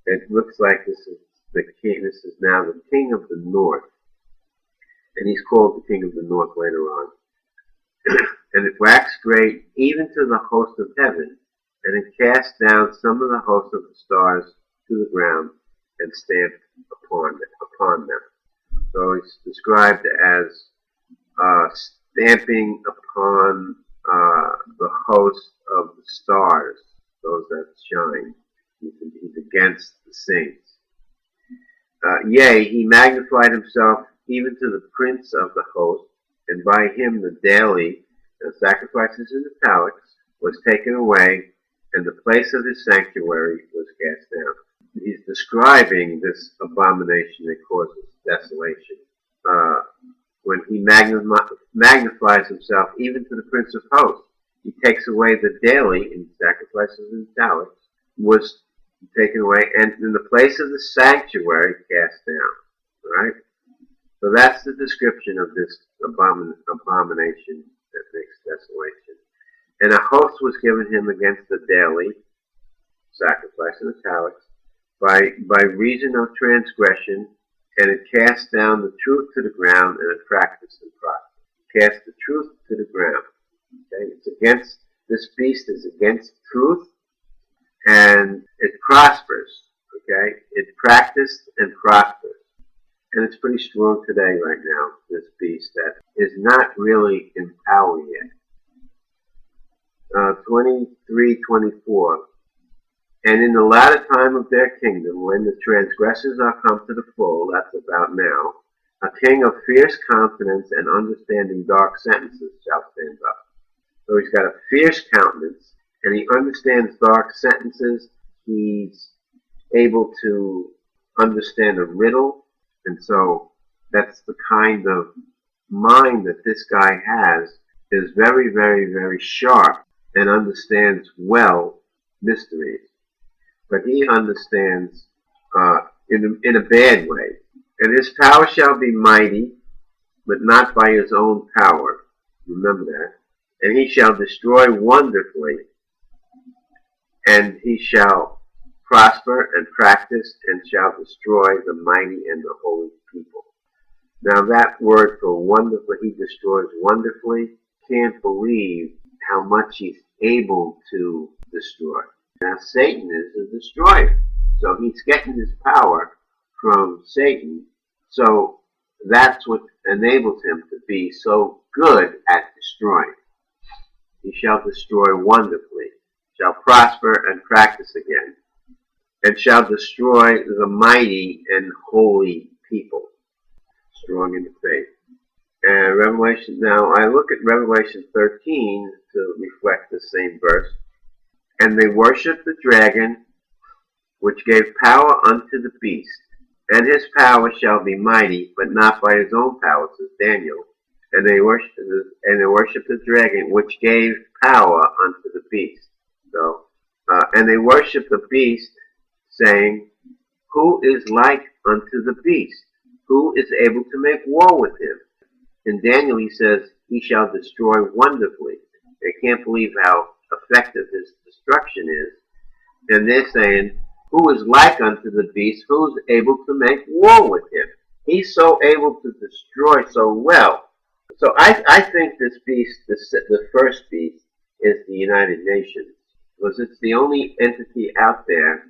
it looks like this is the king. This is now the king of the north. And he's called the king of the north later on. And it waxed great even to the host of heaven, and it cast down some of the host of the stars to the ground and stamped upon them. So it's described as stamping upon the host of the stars, those that shine. He's against the saints. Yea, he magnified himself even to the prince of the host, and by him the daily sacrifices in italics was taken away, and the place of his sanctuary was cast down. He's describing this abomination that causes desolation. When he magnifies himself even to the prince of hosts, he takes away the daily in sacrifices in italics was taken away, and in the place of the sanctuary cast down. Right? So that's the description of this abomination that makes desolation. And a host was given him against the daily sacrifice in italics by reason of transgression, and it cast down the truth to the ground, and it practiced and prospered. Cast the truth to the ground. Okay, it's against, this beast is against truth, and it prospers. Okay, it practiced and prospers. And it's pretty strong today right now, this beast that is not really in power yet. 23:24. And in the latter time of their kingdom, when the transgressors are come to the full, that's about now, a king of fierce countenance and understanding dark sentences shall stand up. So he's got a fierce countenance, and he understands dark sentences. He's able to understand a riddle. And so that's the kind of mind that this guy has. is very, very, very sharp and understands well mysteries, but he understands in a bad way. And his power shall be mighty, but not by his own power. Remember that. And he shall destroy wonderfully, and he shall prosper and practice, and shall destroy the mighty and the holy people. Now that word for wonderfully, he destroys wonderfully, can't believe how much he's able to destroy. Now Satan is a destroyer, so he's getting his power from Satan, so that's what enables him to be so good at destroying. He shall destroy wonderfully, shall prosper and practice again, and shall destroy the mighty and holy people, strong in the faith. And Revelation, now I look at Revelation 13 to reflect the same verse. And they worship the dragon, which gave power unto the beast. And his power shall be mighty, but not by his own power, says Daniel. And they worship the dragon, which gave power unto the beast. So, and they worship the beast, saying, who is like unto the beast? Who is able to make war with him? In Daniel he says, he shall destroy wonderfully. They can't believe how effective his destruction is. And they're saying, who is like unto the beast? Who's able to make war with him? He's so able to destroy so well. So I think this beast, the first beast, is the United Nations. Because it's the only entity out there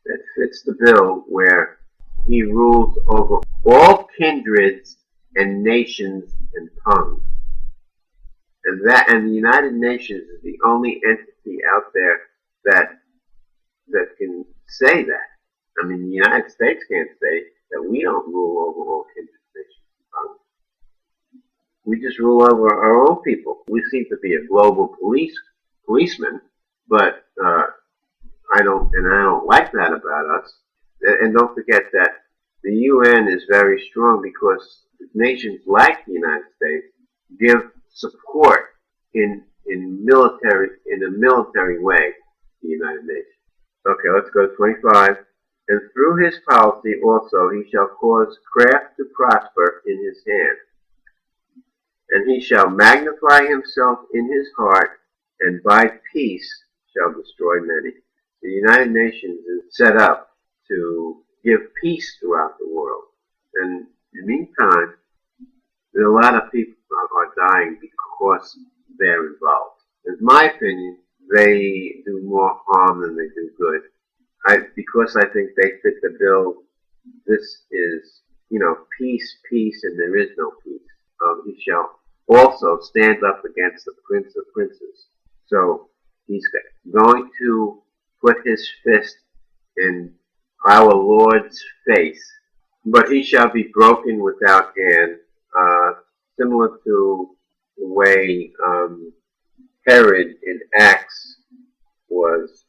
that fits the bill where he rules over all kindreds and nations and tongues. And the United Nations is the only entity out there that can say that. I mean, the United States can't say that we don't rule over all kindreds, nations, and tongues. We just rule over our own people. We seem to be a global policeman, but I don't like that about us. And don't forget that the UN is very strong because nations like the United States give support in a military way to the United Nations. Okay, let's go to 25. And through his policy also he shall cause craft to prosper in his hand. And he shall magnify himself in his heart, and by peace shall destroy many. The United Nations is set up to give peace throughout the world. And in the meantime, a lot of people are dying because they're involved. In my opinion, they do more harm than they do good. Because I think they fit the bill, this is, peace, peace, and there is no peace. He shall also stand up against the Prince of Princes. So he's going to put his fist in our Lord's face, but he shall be broken without hand, similar to the way Herod in Acts was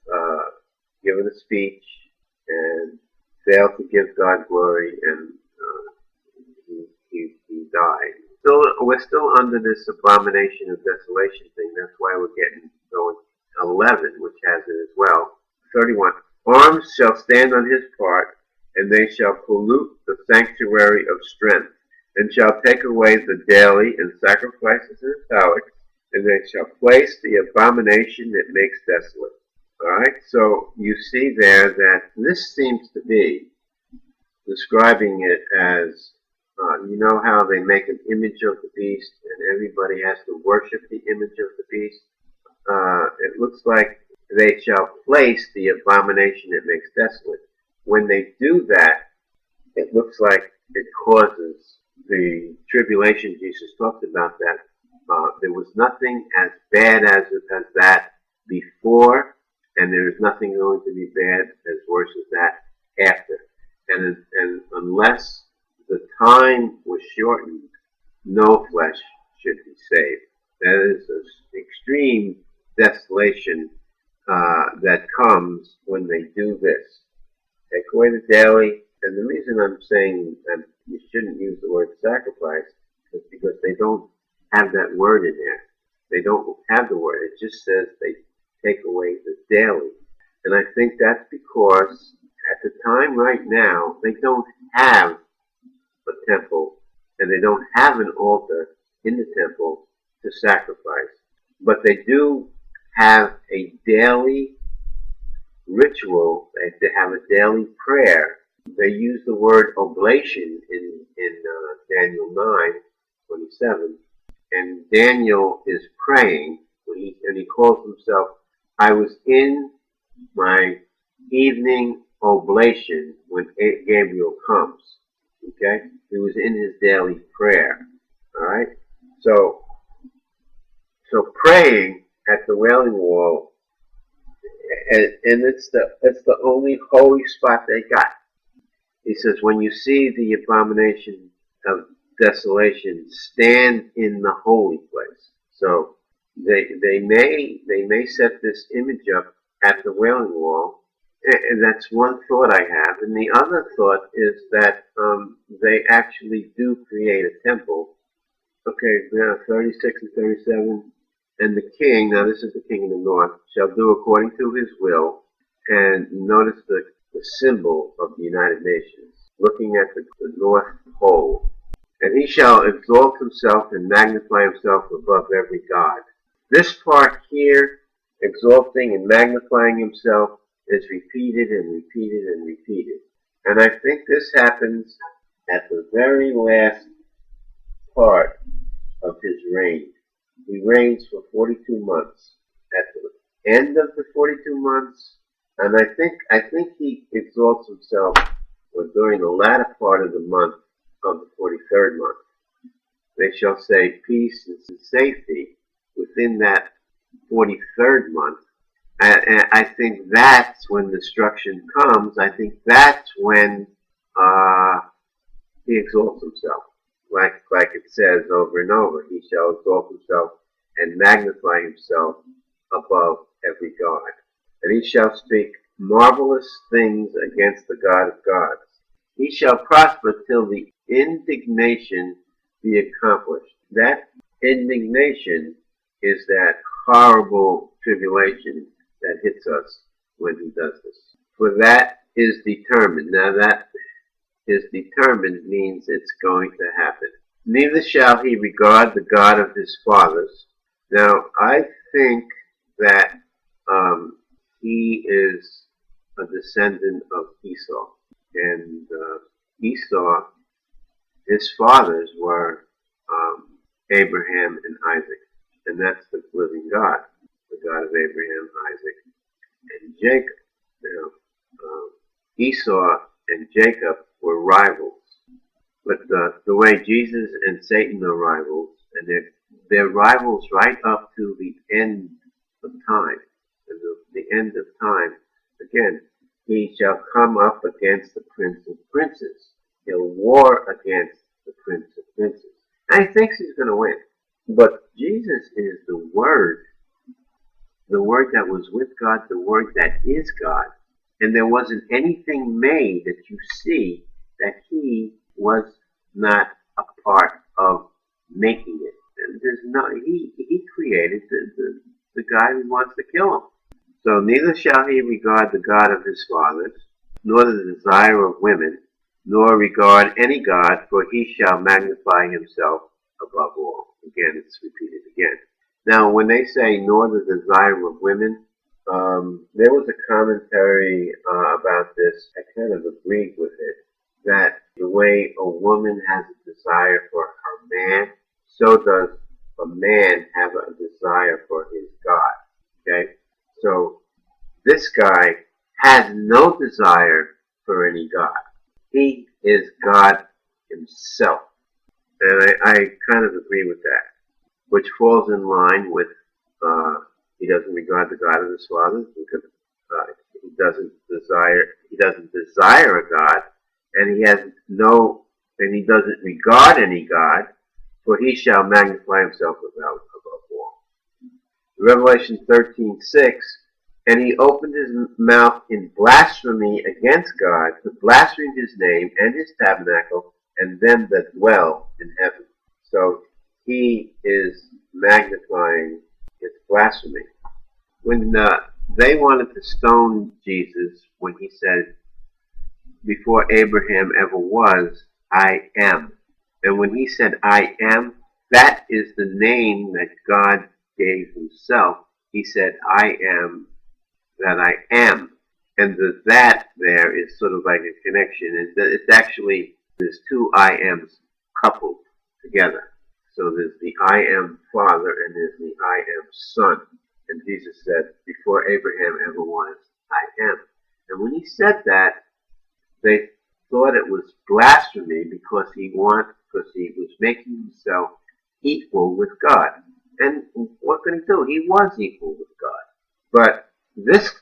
given a speech and failed to give God glory, and he died. We're still under this abomination of desolation thing. That's why we're getting going 11, which has it as well. 31. Arms shall stand on his part, and they shall pollute the sanctuary of strength, and shall take away the daily and sacrifices and phallics, and they shall place the abomination that makes desolate. Alright, so you see there that this seems to be describing it as, you know how they make an image of the beast and everybody has to worship the image of the beast? It looks like they shall place the abomination that makes desolate. When they do that, it looks like it causes the tribulation. Jesus talked about that. There was nothing as bad as that before, and there is nothing going to be bad as worse as that after. And unless the time was shortened, no flesh should be saved. That is an extreme desolation that comes when they do this. Take away the daily, and the reason I'm saying that you shouldn't use the word sacrifice is because they don't have that word in there. They don't have the word. It just says they take away the daily. And I think that's because at the time right now, they don't have a temple and they don't have an altar in the temple to sacrifice. But they do have a daily ritual. They have a daily prayer. They use the word oblation in Daniel 9:27, and Daniel is praying, and he calls himself, I was in my evening oblation when Gabriel comes. Okay? He was in his daily prayer. Alright? So praying at the Wailing Wall, and it's the only holy spot they got. He says, when you see the abomination of desolation, stand in the holy place. So they may set this image up at the Wailing Wall, and that's one thought I have. And the other thought is that they actually do create a temple. Okay, now 36 and 37. And the king, now this is the king in the north, shall do according to his will. And notice the symbol of the United Nations, looking at the North Pole. And he shall exalt himself and magnify himself above every god. This part here, exalting and magnifying himself, is repeated and repeated and repeated. And I think this happens at the very last part of his reign. He reigns for 42 months. At the end of the 42 months, and I think he exalts himself during the latter part of the month of the 43rd month. They shall say peace and safety within that 43rd month. And I think that's when destruction comes. I think that's when he exalts himself. Like it says over and over, he shall exalt himself and magnify himself above every god. And he shall speak marvelous things against the God of gods. He shall prosper till the indignation be accomplished. That indignation is that horrible tribulation that hits us when he does this. For that is determined. Now that is determined means it's going to happen. Neither shall he regard the God of his fathers. Now I think that he is a descendant of Esau. And Esau, his fathers were Abraham and Isaac. And that's the living God, the God of Abraham, Isaac, and Jacob. Now, Esau and Jacob were rivals. But the way Jesus and Satan are rivals, and they're rivals right up to the end of time. And the end of time, again, he shall come up against the Prince of Princes. He'll war against the Prince of Princes. And he thinks he's going to win. But Jesus is the Word that was with God, the Word that is God. And there wasn't anything made that you see that he was not a part of making it. And there's no, he created the guy who wants to kill him. So neither shall he regard the God of his fathers, nor the desire of women, nor regard any god, for he shall magnify himself above all. Again, it's repeated again. Now, when they say nor the desire of women, there was a commentary about this. I kind of agreed with it, that the way a woman has a desire for her man, so does a man have a desire for his God. Okay? So, this guy has no desire for any God. He is God himself. And I kind of agree with that, which falls in line with he doesn't regard the God of his fathers because he doesn't desire a God, and he doesn't regard any God, for he shall magnify himself above all. Revelation 13:6, and he opened his mouth in blasphemy against God, to blaspheme his name and his tabernacle, and them that dwell in heaven. So he is magnifying its blasphemy. When they wanted to stone Jesus when he said, before Abraham ever was, I am. And when he said, I am, that is the name that God gave himself. He said, I am that I am. And the that there is sort of like a connection. It's actually, there's two I ams coupled together. So there's the I am Father and there's the I am Son. And Jesus said, before Abraham ever was, I am. And when he said that, they thought it was blasphemy because he was making himself equal with God. And what could he do? He was equal with God. But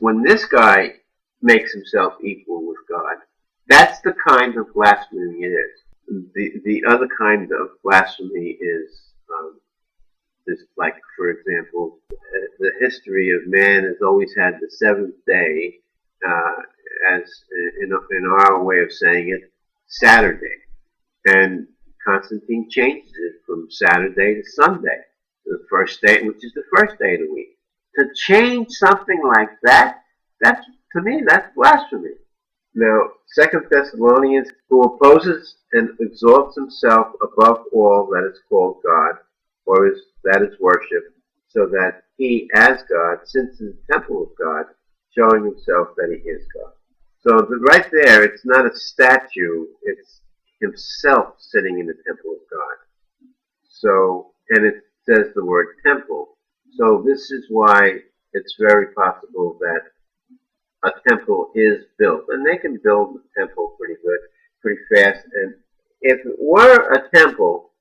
when this guy makes himself equal with God, that's the kind of blasphemy it is. The other kind of blasphemy is like, for example, the history of man has always had the seventh day as in our way of saying it, Saturday. And Constantine changes it from Saturday to Sunday, the first day, which is the first day of the week. To change something like that, that's, to me, that's blasphemy. Now, 2 Thessalonians, who opposes and exalts himself above all that is called God, or that is worship, so that he, as God, sits in the temple of God, showing himself that he is God. So right there, it's not a statue, it's himself sitting in the temple of God. So, and it says the word temple. So this is why it's very possible that a temple is built. And they can build a temple pretty good, pretty fast. And if it were a temple,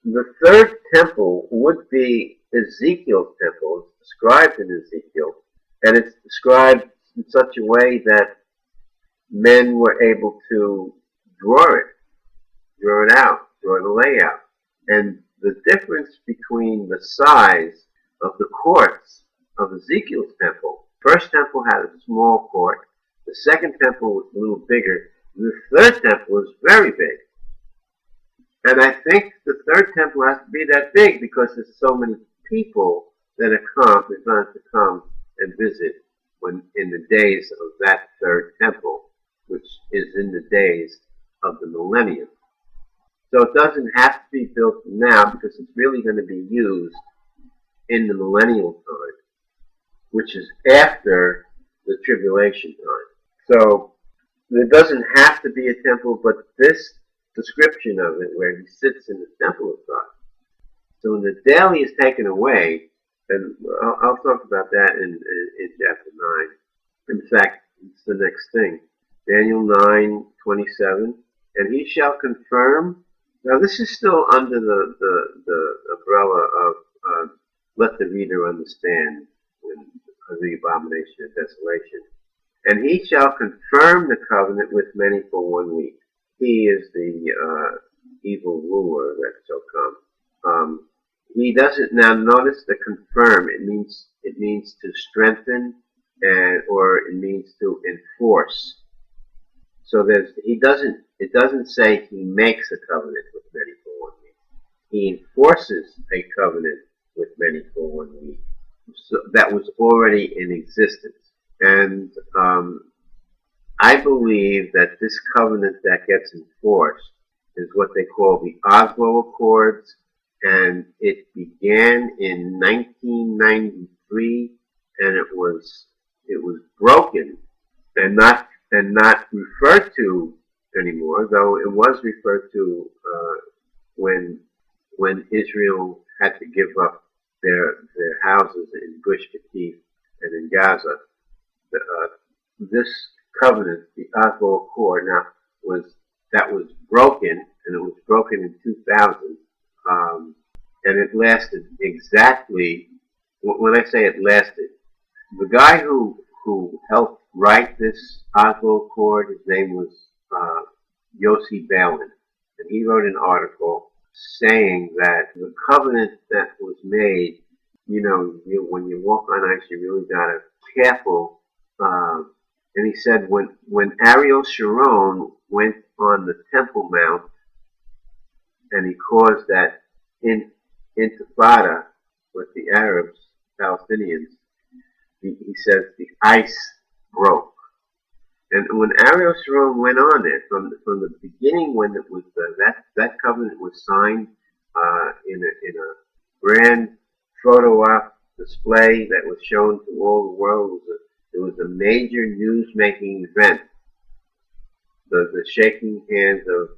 the third temple would be Ezekiel's temple. It's described in Ezekiel. And it's described in such a way that men were able to draw it out, draw the layout. And the difference between the size of the courts of Ezekiel's temple, first temple had a small court, the second temple was a little bigger, the third temple was very big. And I think the third temple has to be that big because there's so many people that are going to come and visit when in the days of that third temple, which is in the days of the millennium. So it doesn't have to be built now because it's really going to be used in the millennial time, which is after the tribulation time. So there doesn't have to be a temple, but this description of it where he sits in the temple of God. So when the daily is taken away, and I'll talk about that in chapter 9. In fact, it's the next thing. Daniel 9:27, and he shall confirm. Now this is still under the umbrella of let the reader understand the abomination of desolation. And he shall confirm the covenant with many for 1 week. He is the evil ruler that shall come. He doesn't, now notice the confirm, it means to strengthen or it means to enforce. So it doesn't say he makes a covenant with many for 1 week. He enforces a covenant with many for 1 week. So that was already in existence. And I believe that this covenant that gets enforced is what they call the Oslo Accords, and it began in 1993, and it was broken and not referred to anymore, though it was referred to when Israel had to give up their houses in Gush Katif and in Gaza. This covenant, the Oslo Accord, now was broken, and it was broken in 2000, and it lasted exactly. When I say it lasted, the guy who helped write this Oslo Accord, his name was Yossi Balin, and he wrote an article saying that the covenant that was made, when you walk on ice, you really gotta be careful. And he said when Ariel Sharon went on the Temple Mount and he caused that in Intifada with the Arabs, Palestinians, he says the ice broke. And when Ariel Sharon went on it from the beginning, when it was that covenant was signed in a grand photo op display that was shown to all the world, it was a major news making event. The shaking hands of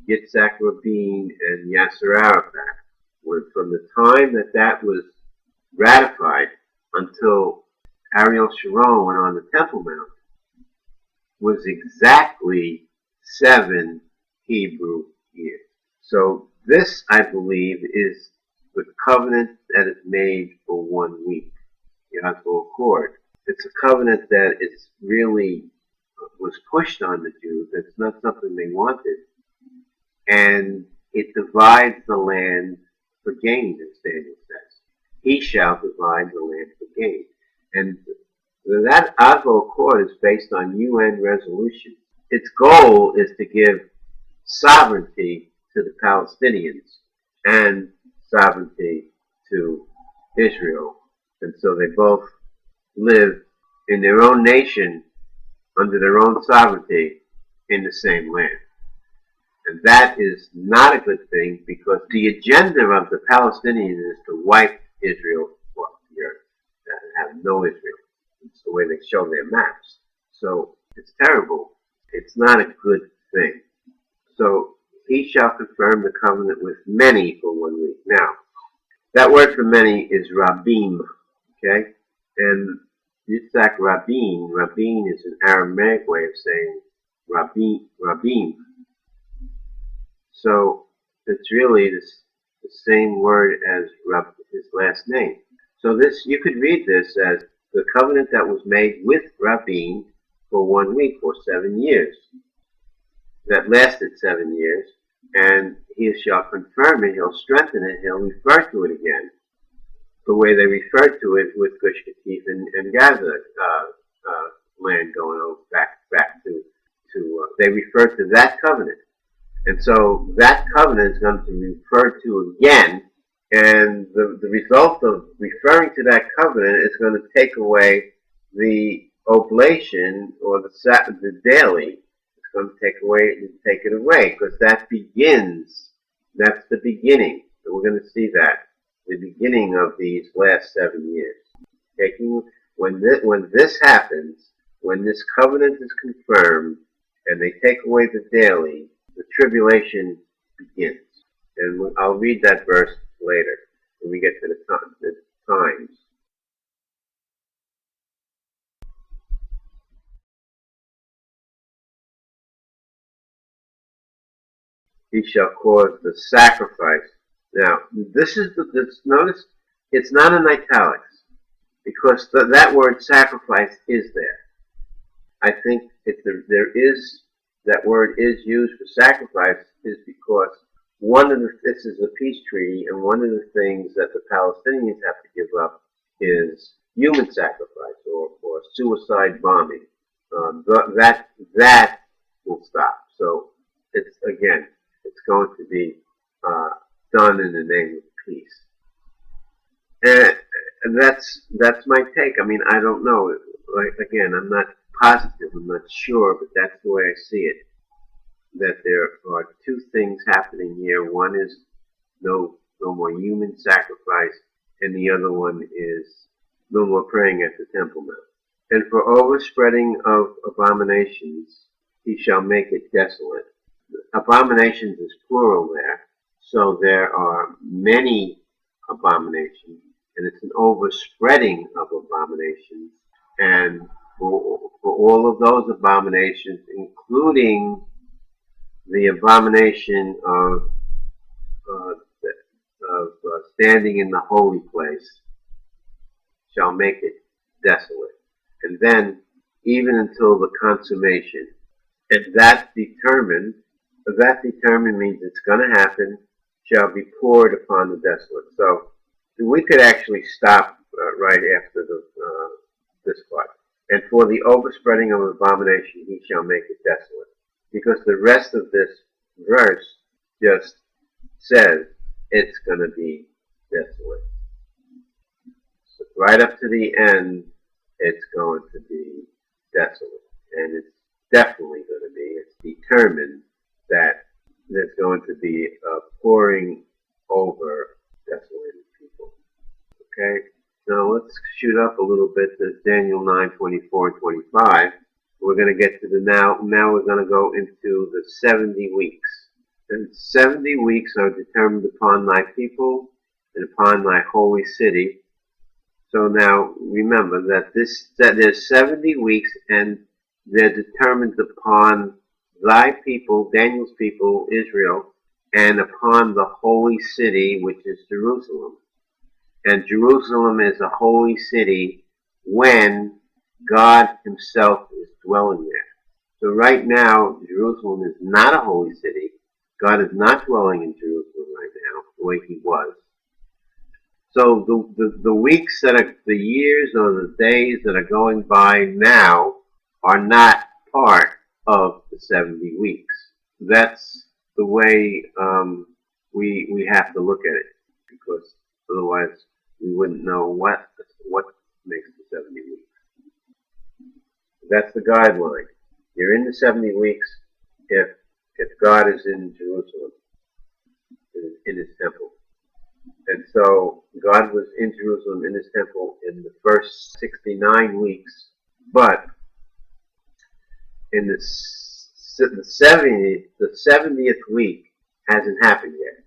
Yitzhak Rabin and Yasser Arafat, from the time that was ratified until Ariel Sharon went on the Temple Mount, was exactly 7 Hebrew years. So this, I believe, is the covenant that is made for 1 week, the Oslo Accord. It's a covenant that is really was pushed on the Jews. It's not something they wanted. And it divides the land for gain, as Daniel says. He shall divide the land for gain. And that Oslo Accord is based on UN resolutions. Its goal is to give sovereignty to the Palestinians and sovereignty to Israel. And so they both live in their own nation under their own sovereignty in the same land. And that is not a good thing, because the agenda of the Palestinians is to wipe Israel off the earth and have no Israel. It's the way they show their maps. So it's terrible. It's not a good thing. So he shall confirm the covenant with many for 1 week. Now, that word for many is Rabim, okay? And Yitzhak Rabin is an Aramaic way of saying Rabim. So it's really the same word as his last name. So this, you could read this as the covenant that was made with Rabin for 1 week, for 7 years. That lasted 7 years, and he shall confirm it, he'll strengthen it, he'll refer to it again, the way they referred to it with Gush Katif and Gaza land going on back to they refer to that covenant. And so that covenant is going to be referred to again, and the result of referring to that covenant is going to take away the oblation or the daily. It's going to take it away, because that's the beginning. So we're going to see that, the beginning of these last 7 years. When this happens, when this covenant is confirmed, and they take away the daily, the tribulation begins. And I'll read that verse later when we get to the times. He shall cause the sacrifice. Now, notice it's not in italics, because that word sacrifice is there. I think that word is used for sacrifice is because this is a peace treaty, and one of the things that the Palestinians have to give up is human sacrifice or suicide bombing. That will stop. So it's going to be done in the name of peace. And that's my take. I mean, I don't know. Again, I'm not positive, I'm not sure, but that's the way I see it. That there are 2 things happening here. One is no more human sacrifice, and the other one is no more praying at the Temple Mount. And for overspreading of abominations, he shall make it desolate. Abominations is plural there, so there are many abominations, and it's an overspreading of abominations. And for all of those abominations, including the abomination of standing in the holy place, shall make it desolate. And then, even until the consummation. And that determined means it's going to happen, shall be poured upon the desolate. So we could actually stop right after this part. And for the overspreading of abomination, he shall make it desolate. Because the rest of this verse just says, it's going to be desolate. So right up to the end, it's going to be desolate. And it's definitely going to be, it's determined that there's going to be a pouring over desolated people. Okay? Now let's shoot up a little bit to Daniel 9:24 and 25. We're going to get to the now we're going to go into the 70 weeks. And 70 weeks are determined upon thy people and upon thy holy city. So now remember that there's 70 weeks and they're determined upon thy people, Daniel's people, Israel, and upon the holy city, which is Jerusalem. And Jerusalem is a holy city when God himself is dwelling there. So right now, Jerusalem is not a holy city. God is not dwelling in Jerusalem right now, the way he was. So the weeks that are, the years or the days that are going by now are not part of the 70 weeks. That's the way we have to look at it, because otherwise we wouldn't know what makes the 70 weeks. That's the guideline. You're in the 70 weeks if God is in Jerusalem, in his temple. And so God was in Jerusalem in his temple in the first 69 weeks, but in the 70th week hasn't happened yet.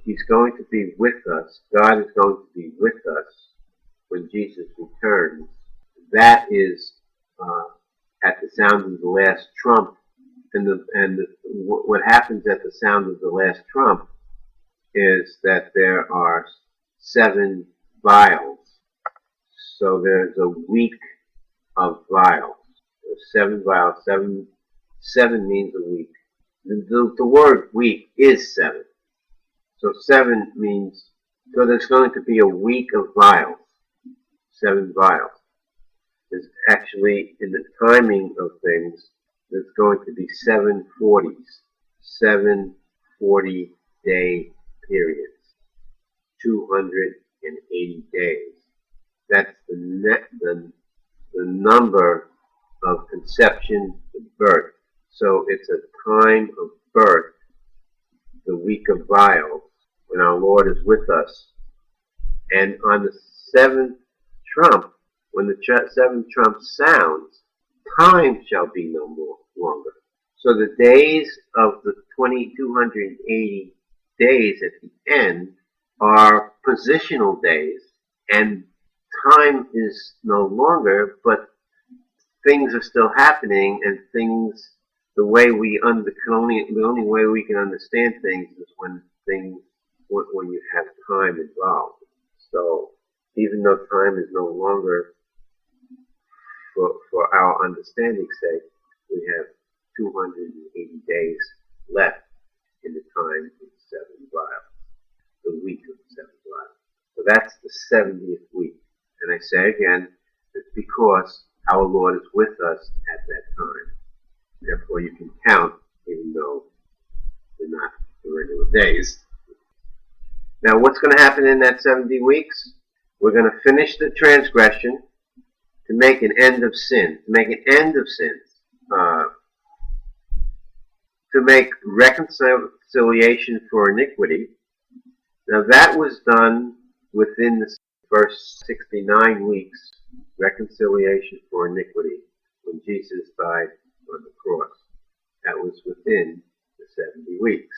He's going to be with us. God is going to be with us when Jesus returns. That is at the sound of the last trump. And what happens at the sound of the last trump is that there are 7 vials. So there's a week of vials. There's 7 vials. Seven means a week. The word week is 7. So 7 means, so there's going to be a week of vials. 7 vials. There's actually, in the timing of things, there's going to be 7 40s. 7 40-day periods. 280 days. That's the number of conception to birth. So it's a time of birth, the week of vials, when our Lord is with us. And on the 7th trump, when the 7th trump sounds, time shall be no more longer. So the days of the 280 days at the end are positional days, and time is no longer, but things are still happening, and things, the only way we can understand things is when you have time involved. So even though time is no longer for our understanding's sake, we have 280 days left in the time of the 7 vials, the week of the 7 vials. So that's the 70th week. And I say again, it's because our Lord is with us at that time. Therefore you can count, even though they're not the regular days. Now what's going to happen in that 70 weeks? We're going to finish the transgression to make an end of sin, to make an end of sins, to make reconciliation for iniquity. Now that was done within the first 69 weeks, reconciliation for iniquity, when Jesus died on the cross. That was within the 70 weeks.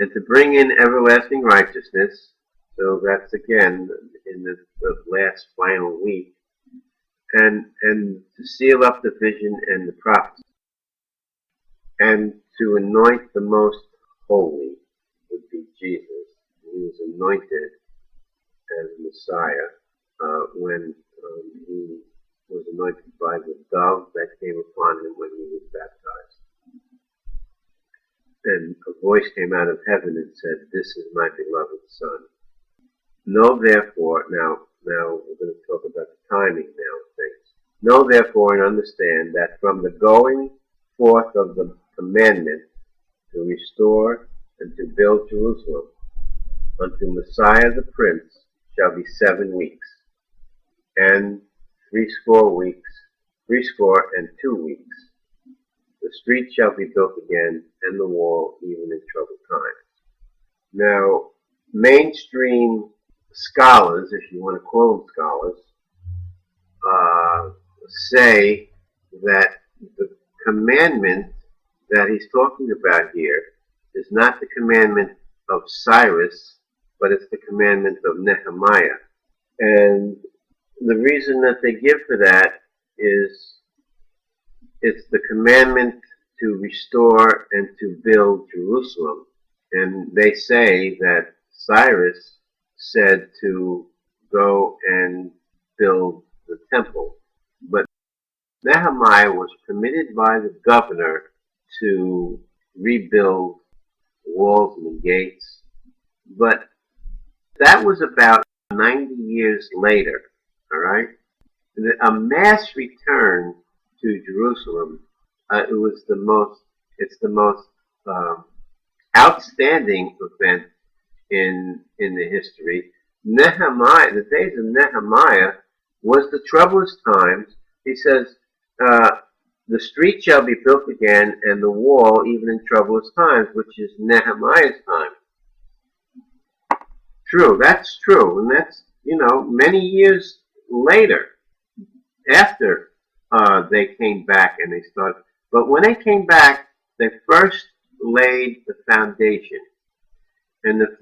And to bring in everlasting righteousness, so that's again in the last final week, and to seal up the vision and the prophecy, and to anoint the most holy would be Jesus. He was anointed as Messiah when he was anointed by the dove that came upon him when he was baptized. And a voice came out of heaven and said, "This is my beloved Son." Know therefore, now we're going to talk about the timing now of things. Know therefore and understand that from the going forth of the commandment to restore and to build Jerusalem, unto Messiah the Prince shall be 7 weeks, and 62 weeks. The street shall be built again, and the wall even in troubled times. Now, mainstream scholars, if you want to call them scholars, say that the commandment that he's talking about here is not the commandment of Cyrus, but it's the commandment of Nehemiah. And the reason that they give for that is it's the commandment to restore and to build Jerusalem. And they say that Cyrus said to go and build the temple. But Nehemiah was permitted by the governor to rebuild the walls and the gates. But that was about 90 years later, all right? A mass return to Jerusalem, it's the most outstanding event in the history. Nehemiah, the days of Nehemiah was the troublous times. He says, the street shall be built again, and the wall even in troublous times, which is Nehemiah's time. True, that's true, and that's, many years later, after they came back and they started. But when they came back, they first laid the foundation, and after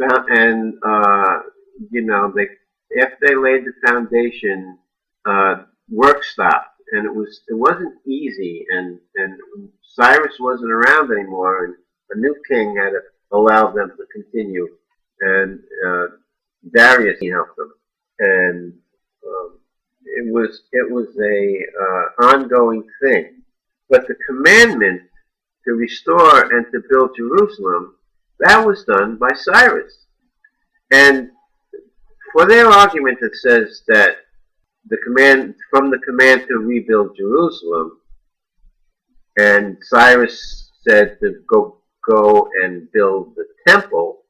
they laid the foundation, work stopped, and it wasn't easy, and Cyrus wasn't around anymore, and a new king had to allow them to continue, and Darius helped them, and it was a ongoing thing. But the commandment to restore and to build Jerusalem, that was done by Cyrus. And for their argument that says that the command to rebuild Jerusalem, and Cyrus said to go and build the temple,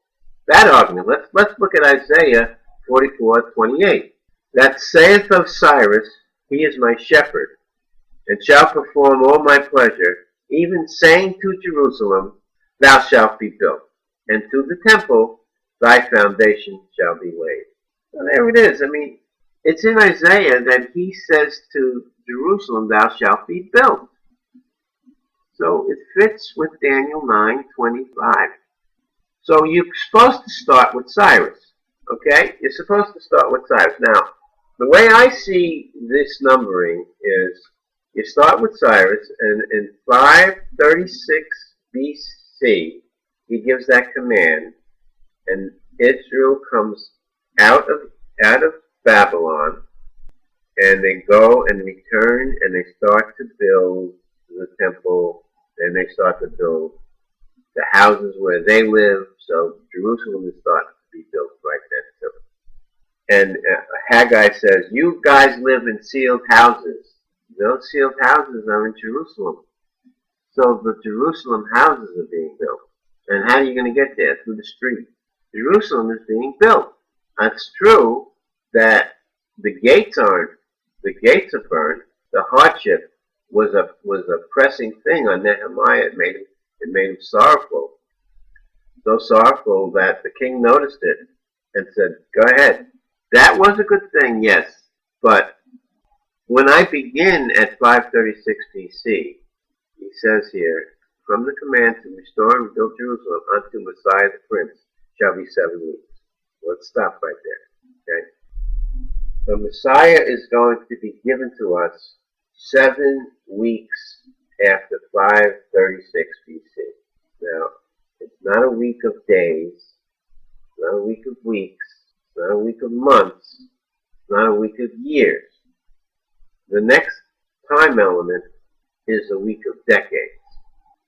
that argument, let's look at Isaiah 44:28. That saith of Cyrus, he is my shepherd, and shall perform all my pleasure, even saying to Jerusalem, thou shalt be built, and to the temple, thy foundation shall be laid. So there it is. I mean, it's in Isaiah that he says to Jerusalem, thou shalt be built. So it fits with Daniel 9:25. So you're supposed to start with Cyrus, okay? You're supposed to start with Cyrus. Now, the way I see this numbering is you start with Cyrus, and in 536 BC, he gives that command, and Israel comes out of Babylon, and they go and return, and they start to build the temple, and they start to build the houses where they live. So Jerusalem is starting to be built right then too. And Haggai says, you guys live in sealed houses. Those sealed houses are in Jerusalem. So the Jerusalem houses are being built. And how are you going to get there? Through the street. Jerusalem is being built. It's true that the gates are burned. The hardship was a pressing thing on Nehemiah. It made him sorrowful. So sorrowful that the king noticed it and said, go ahead. That was a good thing, yes. But when I begin at 536 BC, he says here, from the command to restore and build Jerusalem unto Messiah the Prince shall be 7 weeks. Let's stop right there. Okay? So Messiah is going to be given to us 7 weeks after 536 BC. Now, it's not a week of days, it's not a week of weeks, it's not a week of months, it's not a week of years. The next time element is a week of decades.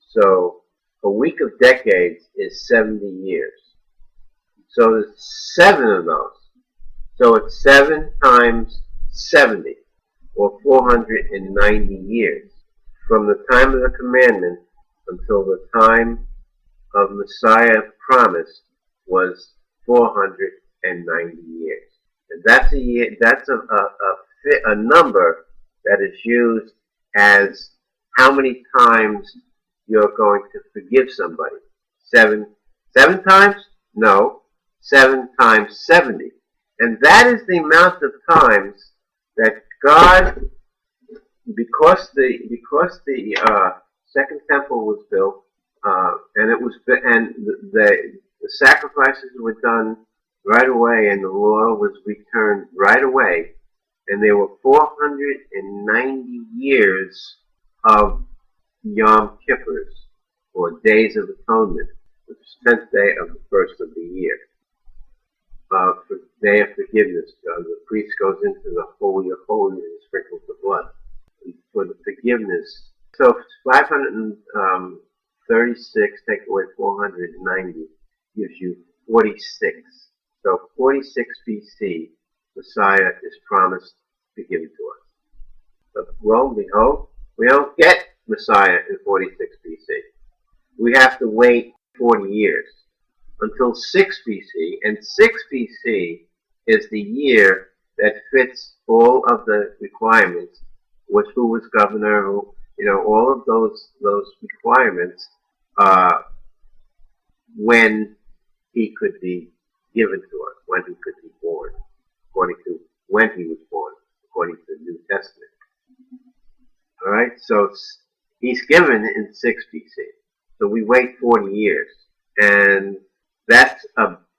So a week of decades is 70 years. So there's 7 of those. So it's 7 times 70, or 490 years. From the time of the commandment until the time of Messiah promise was 490 years. And that's a year. That's a number that is used as how many times you're going to forgive somebody. Seven times? No, 7 times 70. And that is the amount of times that God, because the second temple was built, and the sacrifices were done right away, and the law was returned right away, and there were 490 years of Yom Kippurs, or Days of Atonement, the 10th day of the first of the year. For Day of Forgiveness, the priest goes into the Holy of Holies and sprinkles the blood for the forgiveness. So 536 take away 490 gives you 46. So 46 BC, Messiah is promised to be given to us. But lo and behold, we don't get Messiah in 46 BC. We have to wait 40 years until 6 BC, and 6 BC is the year that fits all of the requirements, with who was governor, all of those requirements, when he could be given to us, when he could be born, according to when he was born, according to the New Testament. All right, so he's given in 6 BC. So we wait 40 years, and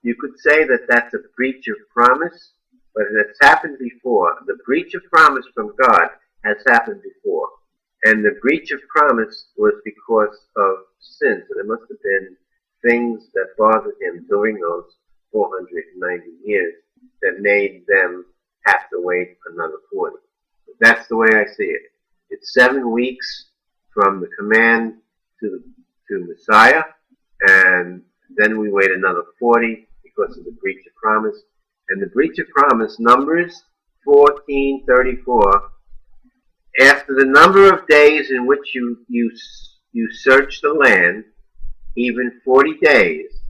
you could say that that's a breach of promise, but it's happened before. The breach of promise from God has happened before, and the breach of promise was because of sin. So there must have been things that bothered him during those 490 years that made them have to wait another 40. But that's the way I see it. It's 7 weeks from the command to Messiah, and then we wait another 40 because of the breach of promise. And the breach of promise, Numbers 14:34. After the number of days in which you search the land, even 40 days,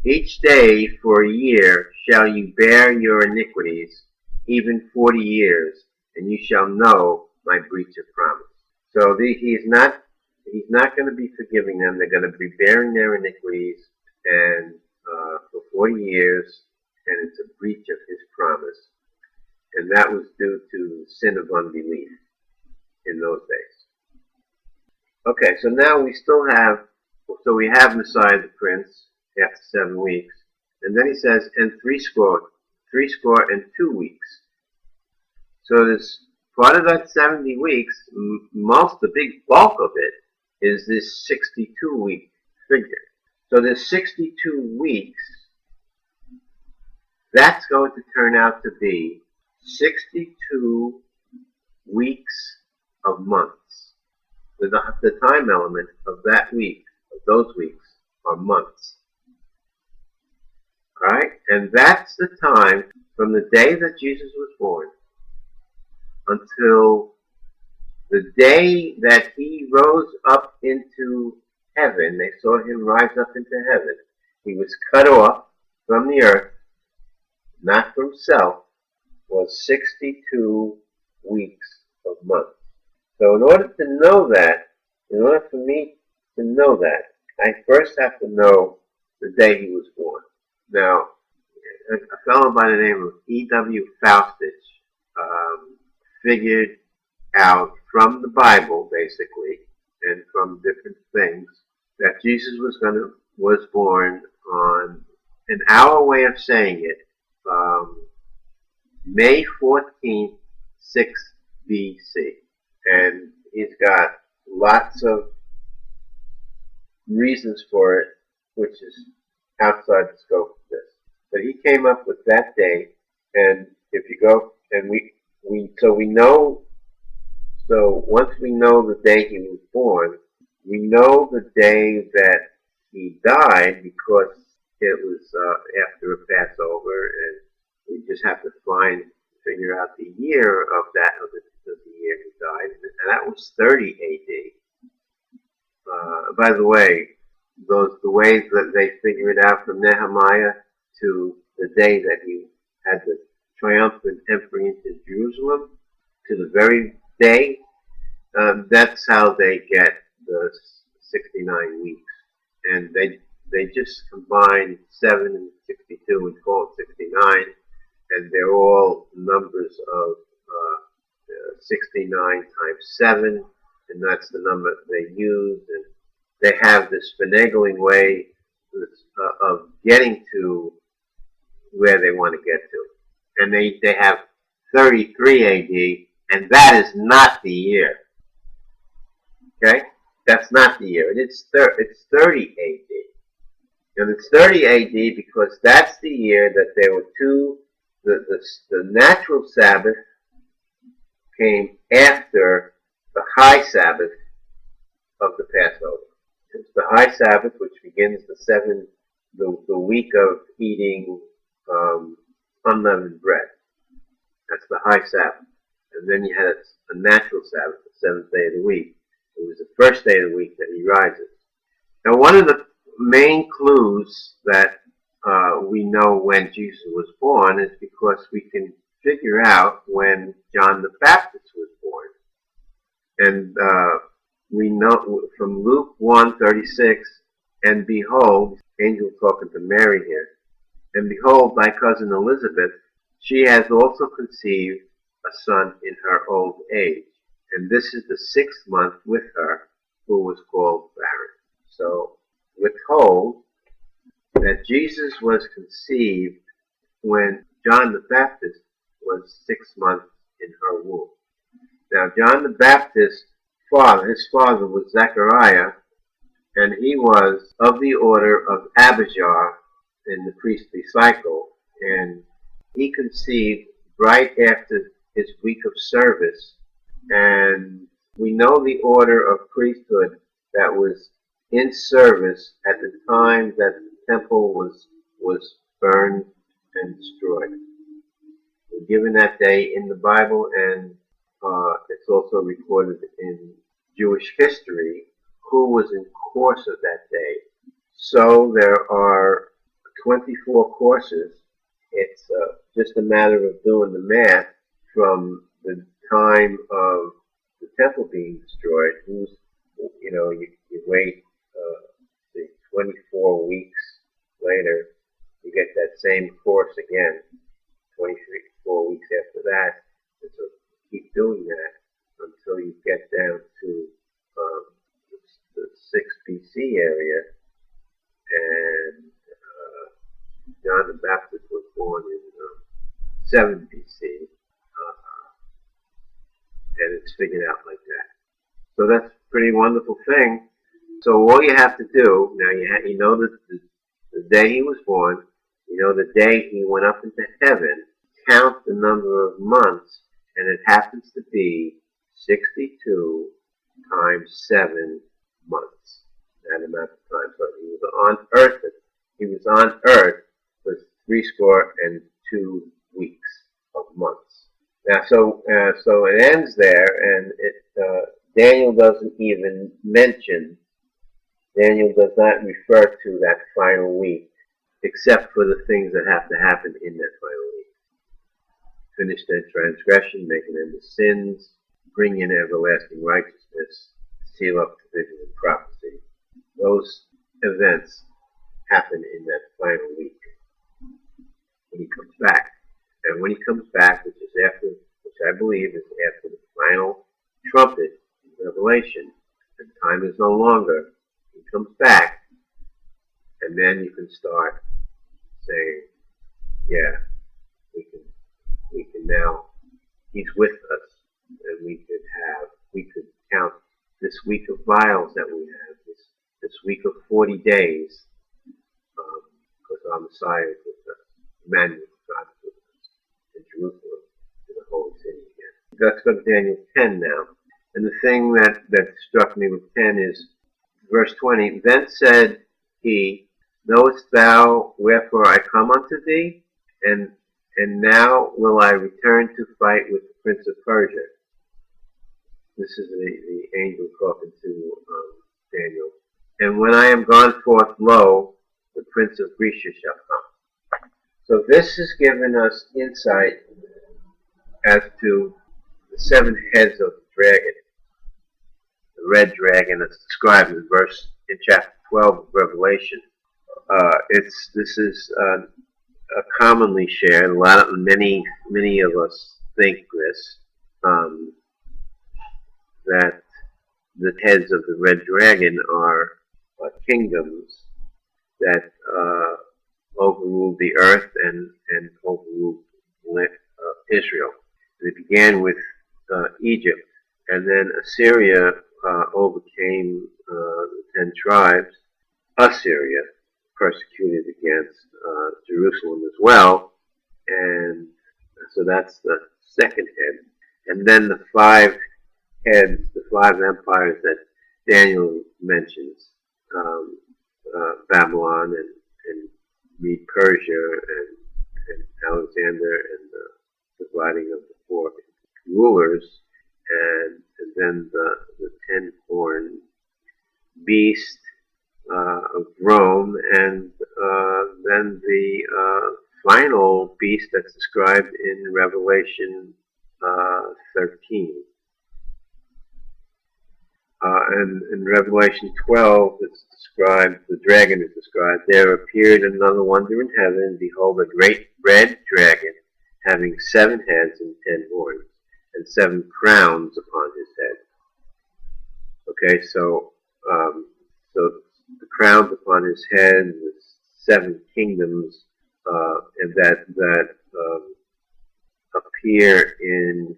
each day for a year shall you bear your iniquities, even 40 years, and you shall know my breach of promise. So he's not going to be forgiving them. They're going to be bearing their iniquities, and for 40 years, and it's a breach of his promise. And that was due to sin of unbelief in those days. Okay, so now we have Messiah the Prince after 7 weeks. And then he says, and three score and 2 weeks. So this part of that 70 weeks, the big bulk of it, is this 62-week figure. So this 62 weeks, that's going to turn out to be 62 weeks of months. The time element of that week, of those weeks, are months. Alright? And that's the time from the day that Jesus was born until the day that he rose up into heaven. They saw him rise up into heaven. He was cut off from the earth, not from self, was 62 weeks of months. So in order for me to know that, I first have to know the day he was born. Now, a fellow by the name of E.W. Faustich figured out from the Bible, basically, and from different things, that Jesus was born on, in our way of saying it, May 14th, 6 BC. And he's got lots of reasons for it, which is outside the scope of this. But he came up with that day, and if you go, and once we know the day he was born, we know the day that he died, because it was after a Passover, and we just have to figure out the year of the year he died, and that was 30 AD. By the way, the ways that they figure it out from Nehemiah to the day that he had the triumphant entry into Jerusalem, to the very day. That's how they get the 69 weeks. And they just combine 7 and 62 and call it 69, and they're all numbers of 69 times 7, and that's the number they use. And they have this finagling way of getting to where they want to get to. And they have 33 AD, and that is not the year. Okay? That's not the year. It's 30 AD. And it's 30 AD because that's the year that there were the natural Sabbath came after the high Sabbath of the Passover. It's the high Sabbath, which begins the week of eating unleavened bread. That's the high Sabbath. And then you had a natural Sabbath, the 7th day of the week. It was the first day of the week that he rises. Now, one of the main clues that we know when Jesus was born is because we can figure out when John the Baptist was born. And we know from Luke 1:36, and behold, angel talking to Mary here, and behold, thy cousin Elizabeth, she has also conceived a son in her old age. And this is the 6th month with her, who was called barren. So we're told that Jesus was conceived when John the Baptist was 6 months in her womb. Now, John the Baptist's father, his father was Zechariah, and he was of the order of Abijah in the priestly cycle, and he conceived right after his week of service. And we know the order of priesthood that was in service at the time that the temple was burned and destroyed. We're given that day in the Bible, and it's also recorded in Jewish history who was in course of that day. So there are 24 courses. It's just a matter of doing the math from the time of the temple being destroyed. You wait 24 weeks later, you get that same course again. 24 weeks after that, and so keep doing that until you get down to the 6 BC area, and John the Baptist was born in 7 BC, and it's figured out like that. So that's a pretty wonderful thing. So all you have to do, now you know that the day he was born, you know the day he went up into heaven, count the number of months, and it happens to be 62 times 7 months. That amount of time. So he was on earth for 62 weeks of months. Now, so it ends there, and Daniel doesn't even mention. Daniel does not refer to that final week, except for the things that have to happen in that final week. Finish their transgression, make an end of sins, bring in everlasting righteousness, seal up the vision and prophecy. Those events happen in that final week when he comes back. And when he comes back, which I believe is after the final trumpet in Revelation, and time is no longer, he comes back, and then you can start saying, yeah, we can now, he's with us, and we could count this week of vials that we have, this week of 40 days, because our Messiah is with us, Emmanuel, God is with us, in Jerusalem, in the Holy City again. Let's go to Daniel 10 now. And the thing that struck me with 10 is verse 20. Then said he, knowest thou wherefore I come unto thee? And now will I return to fight with the prince of Persia. This is the angel talking to Daniel. And when I am gone forth, lo, the prince of Grecia shall come. So this has given us insight as to the 7 heads of the dragon, the red dragon that's described in chapter 12 of Revelation. This is commonly shared. Many of us think this, that the heads of the red dragon are kingdoms that overruled the earth and overruled Israel. It began with Egypt, and then Assyria overcame the 10 tribes. Assyria persecuted against Jerusalem as well, and so that's the second head. And then the 5 heads, the 5 empires that Daniel mentions, Babylon and Persia and Alexander and the dividing of the 4 rulers, and then the 10-horned beast of Rome, and then the final beast that's described in Revelation 13. And in Revelation 12, it's described, the dragon is described, there appeared another wonder in heaven, behold, a great red dragon, having 7 heads and 10 horns, and 7 crowns upon his head. Okay, so the crowns upon his head, the 7 kingdoms, and that appear in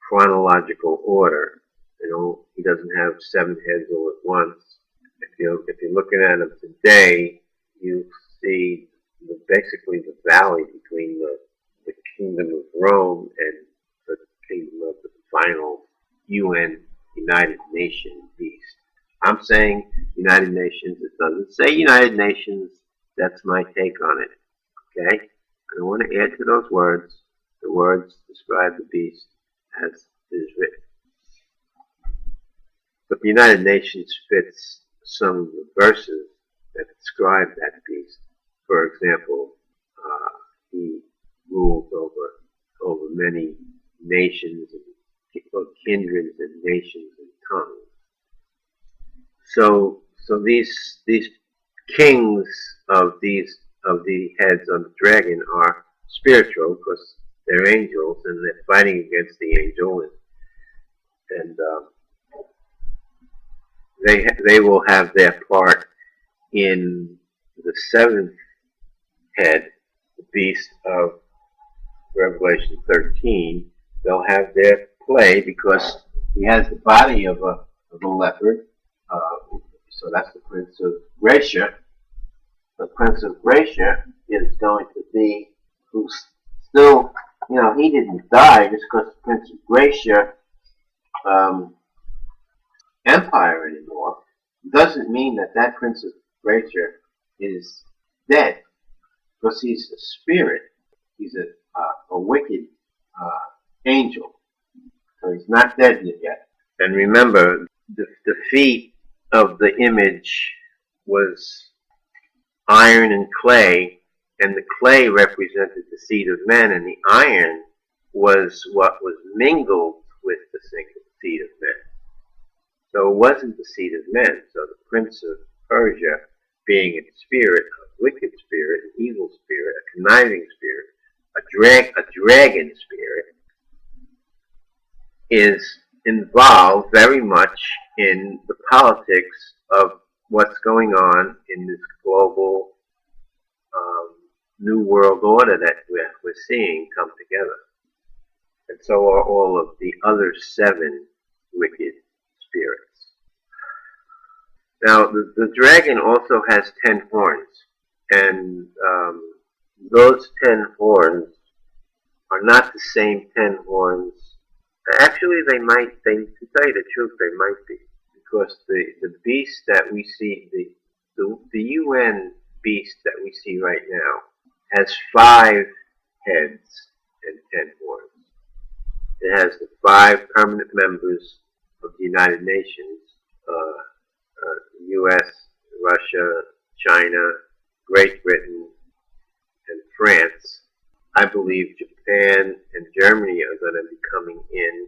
chronological order. You know, he doesn't have 7 heads all at once. If you're looking at him today, you see basically the valley between the kingdom of Rome and the kingdom of the final UN United Nations beast. I'm saying United Nations. It doesn't say United Nations. That's my take on it. Okay? I don't want to add to those words. The words describe the beast as is written. But the United Nations fits some of the verses that describe that beast. For example, he ruled over many nations and kindreds and nations and tongues. So these kings of the heads on the dragon are spiritual because they're angels and they're fighting against the angel, and they will have their part in the 7th head, the beast of Revelation 13. They'll have their play because he has the body of a leopard. So that's the Prince of Gracia. The Prince of Gracia is going to be, who's still, he didn't die just because the Prince of Gracia empire anymore. Doesn't mean that Prince of Gracia is dead, because he's a spirit. He's a wicked angel. So he's not dead yet. And remember, the feet of the image was iron and clay, and the clay represented the seed of men, and the iron was what was mingled with the seed of men. So it wasn't the seed of men. So the Prince of Persia, being a spirit, a wicked spirit, an evil spirit, a conniving spirit, a dragon spirit, is involved very much in the politics of what's going on in this global new world order that we're seeing come together. And so are all of the other 7 wicked spirits. Now, the dragon also has 10 horns, and those 10 horns are not the same 10 horns. Actually, to tell you the truth, they might be, because the beast that we see, the UN beast that we see right now, has 5 heads and 10 horns. It has the 5 permanent members of the United Nations, U.S., Russia, China, Great Britain, and France. I believe Japan and Germany are going to be coming in.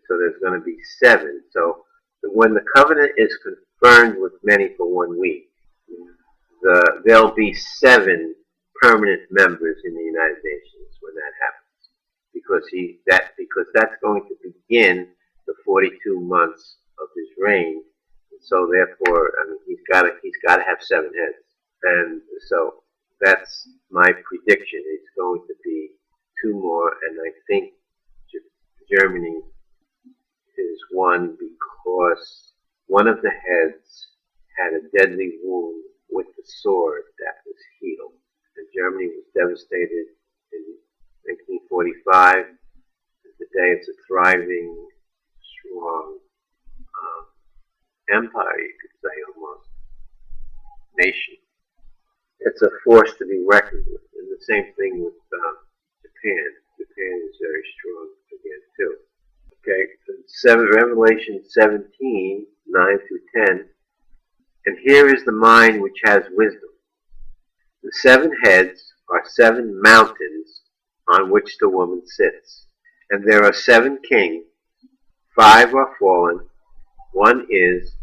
So there's going to be 7. So when the covenant is confirmed with many for 1 week, there'll be 7 permanent members in the United Nations when that happens, because that's going to begin the 42 months of his reign. So therefore, I mean, he's got to have 7 heads, and so that's my prediction. It's going to be 2 more, and I think Germany is one because one of the heads had a deadly wound with the sword that was healed. And Germany was devastated in 1945. Today it's a thriving, strong empire, you could say, almost. Nation. It's a force to be reckoned with. And the same thing with Japan. Japan is very strong again, too. Okay, Revelation 17, 9 through 10. And here is the mind which has wisdom. The 7 heads are 7 mountains on which the woman sits. And there are 7 kings. 5 are fallen, 1 is,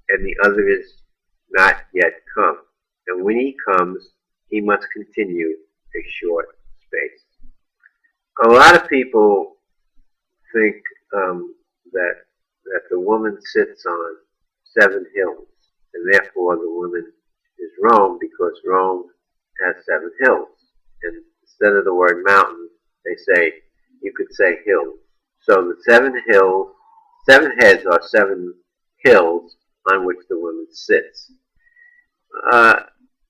and the other is not yet come. And when he comes, he must continue a short space. A lot of people think that the woman sits on 7 hills, and therefore the woman is Rome, because Rome has 7 hills. And instead of the word mountain, you could say hills. So the 7 heads are 7 hills on which the woman sits.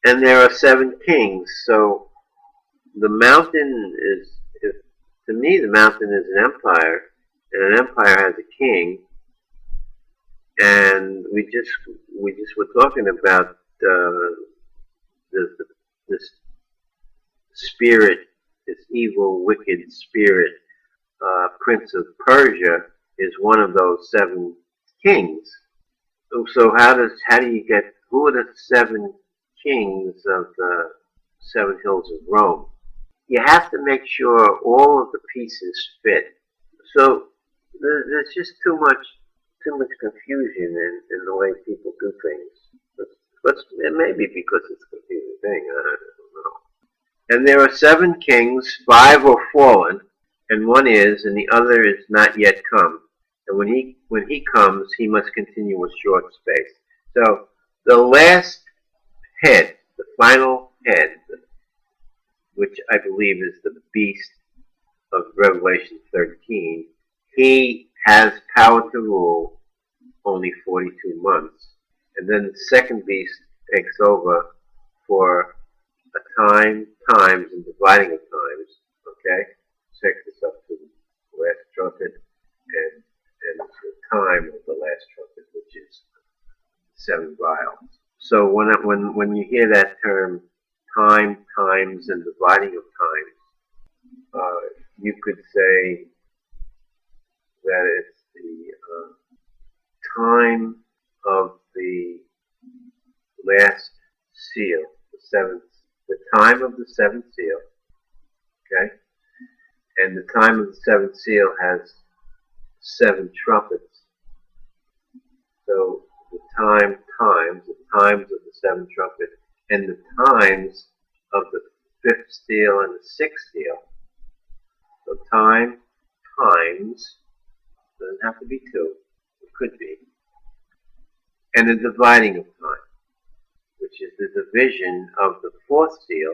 And there are 7 kings, so the mountain to me, the mountain is an empire, and an empire has a king. And we just were talking about this spirit, this evil, wicked spirit, Prince of Persia, is one of those 7 kings. So who are the 7 kings of the 7 hills of Rome? You have to make sure all of the pieces fit. So there's just too much confusion in the way people do things. But it may be because it's a confusing thing. I don't know. And there are 7 kings, 5 are fallen, and 1 is, and the other is not yet come. And when he comes, he must continue a short space. So the last head, the final head, which I believe is the beast of Revelation 13, he has power to rule only 42 months. And then the second beast takes over for a times, and dividing of times. Okay? Check this up to the last trumpet, and the time of the last trumpet, which is 7 vials. So when you hear that term, times, and dividing of times, you could say that it's the time of the last seal, the time of the 7th seal, okay? And the time of the 7th seal has 7 trumpets. So the times of the 7th trumpet, and the times of the 5th seal and the 6th seal. So times, doesn't have to be 2, it could be. And the dividing of time, which is the division of the 4th seal,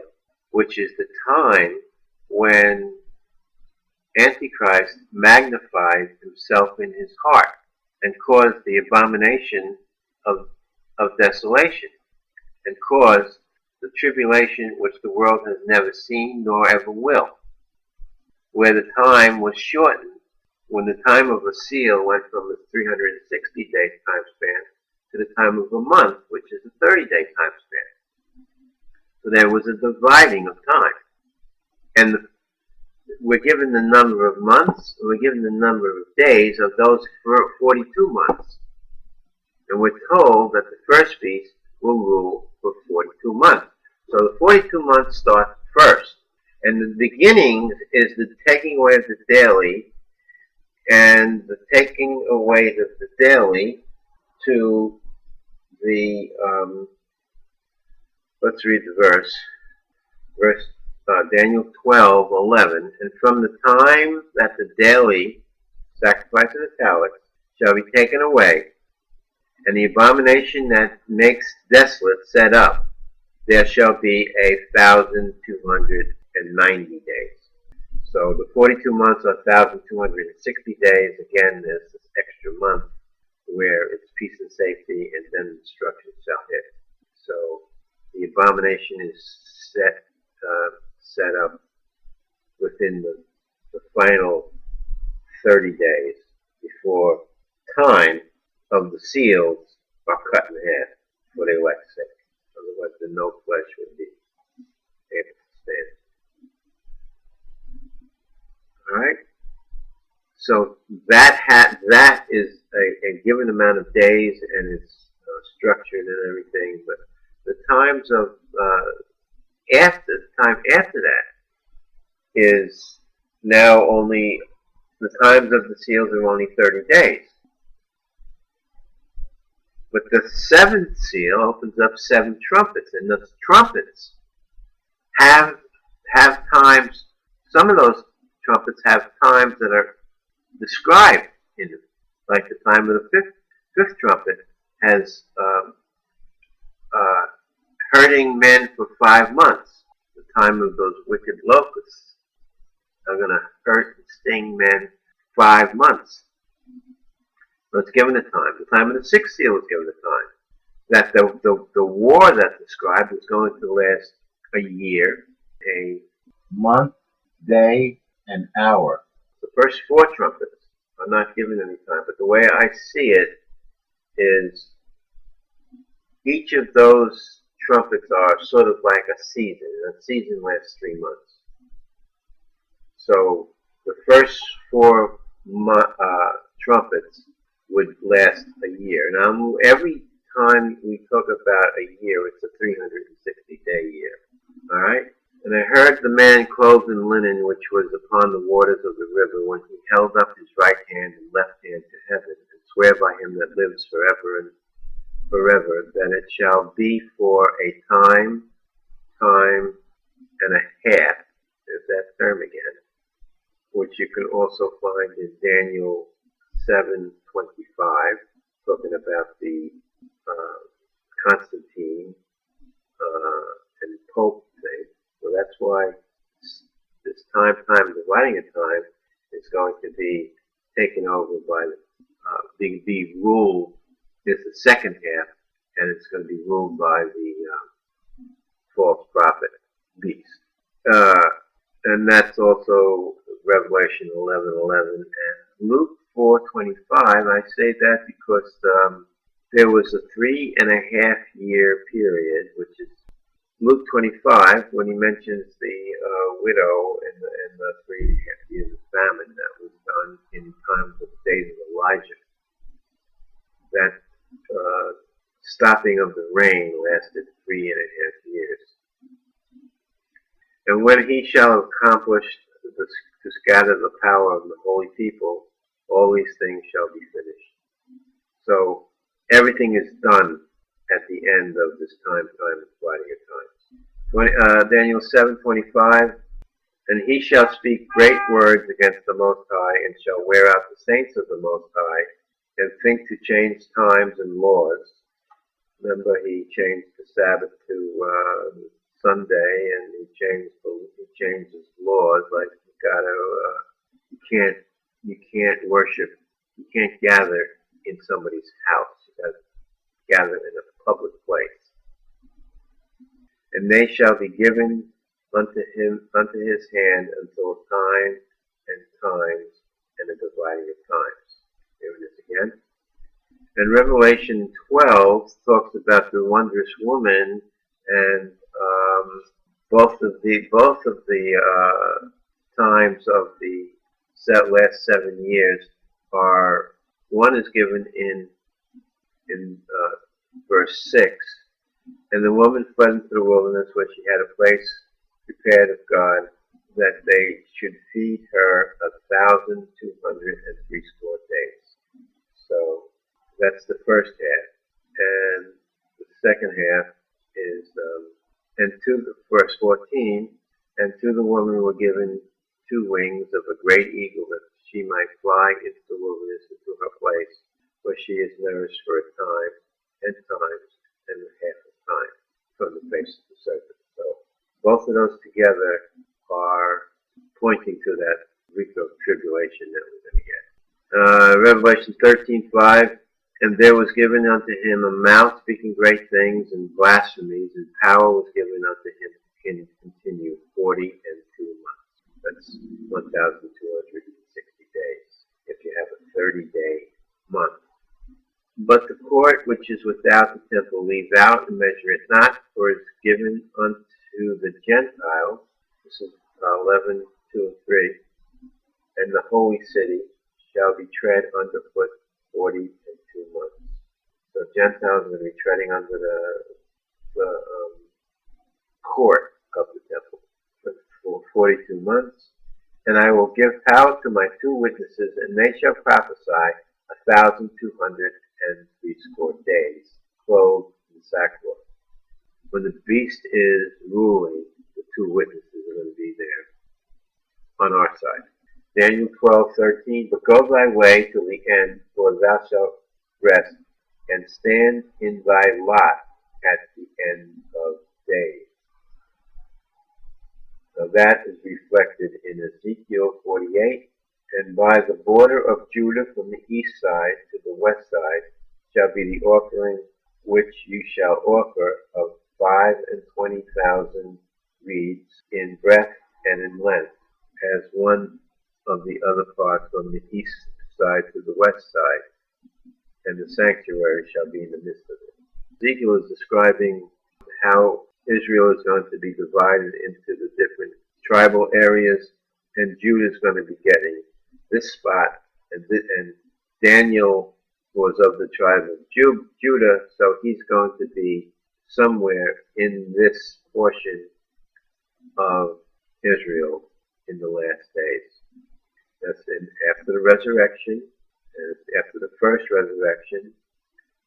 which is the time when Antichrist magnified himself in his heart and caused the abomination of desolation, and caused the tribulation which the world has never seen nor ever will, where the time was shortened, when the time of a seal went from a 360-day time span to the time of a month, which is a 30-day time span. So there was a dividing of time. And we're given the number of months, and we're given the number of days of those 42 months. And we're told that the first beast will rule for 42 months. So the 42 months start first. And the beginning is the taking away of the daily, and the taking away of the daily to the, let's read the verse. Verse Daniel 12:11. And from the time that the daily sacrifice in italics shall be taken away, and the abomination that makes desolate set up, there shall be 1,290 days. So the 42 months are 1,260 days. Again, there's this extra month where it's peace and safety, and then destruction shall hit. So the abomination is set up within the final 30 days before time of the seals are cut in half for the elect's sake. Otherwise, the no flesh would be able to stand. All right. So that is a given amount of days, and it's structured and everything. But the times of time after that is now only the times of the seals are only 30 days. But the seventh seal opens up 7 trumpets, and those trumpets have times. Some of those trumpets have times that are described in it, like the time of the fifth trumpet has hurting men for 5 months. The time of those wicked locusts are going to hurt and sting men 5 months. So it's given a time. The time of the sixth seal is given a time. That the war that's described is going to last a year, a month, day, and hour. The first 4 trumpets are not given any time, but the way I see it is each of those trumpets are sort of like a season. A season lasts 3 months. So the first 4 trumpets would last a year. Now, every time we talk about a year, it's a 360-day year. All right? And I heard the man clothed in linen, which was upon the waters of the river, when he held up his right hand and left hand to heaven, and swear by him that lives forever and forever, that it shall be for a time and a half. There's that term again, which you can also find in Daniel 7:25, talking about the Constantine and Pope thing. So that's why this time dividing a time is going to be taken over by be ruled. Is the second half, and it's going to be ruled by the false prophet beast. And that's also Revelation 11:11 and Luke 4:25. I say that because there was a 3.5 year period, which is Luke 25, when he mentions the widow and the 3.5 years of famine that was done in times of the days of Elijah. That stopping of the rain lasted 3.5 years. And when he shall have accomplished to scatter the power of the holy people, all these things shall be finished. So everything is done at the end of this time dividing of times. Daniel 7:25, and he shall speak great words against the Most High, and shall wear out the saints of the Most High, and think to change times and laws. Remember, he changed the Sabbath to Sunday, and he changed his laws. Like you can't worship, you can't gather in somebody's house. You got to gather in a public place. And they shall be given unto his hand until time and times and the dividing of times. Here it is again. And Revelation 12 talks about the wondrous woman, and both of the times of the last 7 years are, one is given in verse 6, and the woman fled into the wilderness where she had a place prepared of God, that they should feed her 1,260 days. So that's the first half. And the second half is, and to the verse 14, and to the woman were given 2 wings of a great eagle, that she might fly into the wilderness, into her place, where she is nourished for a time, and times, and a half of time, from the face of the serpent. So both of those together are pointing to that week of tribulation that we're going to get. Revelation 13:5, and there was given unto him a mouth speaking great things and blasphemies, and power was given unto him to continue 40 months. That's 1,260 days, if you have a 30-day month. But the court which is without the temple leave out and measure it not, for it is given unto the Gentiles. This is 11:2-3. And the holy city shall be tread underfoot 42 months. So Gentiles are going to be treading under the court of the temple for 42 months. And I will give power to my 2 witnesses, and they shall prophesy 1,260 days, clothed in sackcloth. When the beast is ruling, the 2 witnesses are going to be there on our side. Daniel 12:13, but go thy way till the end, for thou shalt rest, and stand in thy lot at the end of days. So that is reflected in Ezekiel 48, and by the border of Judah from the east side to the west side shall be the offering which you shall offer of 25,000 reeds in breadth and in length, as one of the other part from the east side to the west side, and the sanctuary shall be in the midst of it. Ezekiel is describing how Israel is going to be divided into the different tribal areas, and Judah is going to be getting this spot, and Daniel was of the tribe of Judah, so he's going to be somewhere in this portion of Israel in the last days. That's after the resurrection, and after the first resurrection,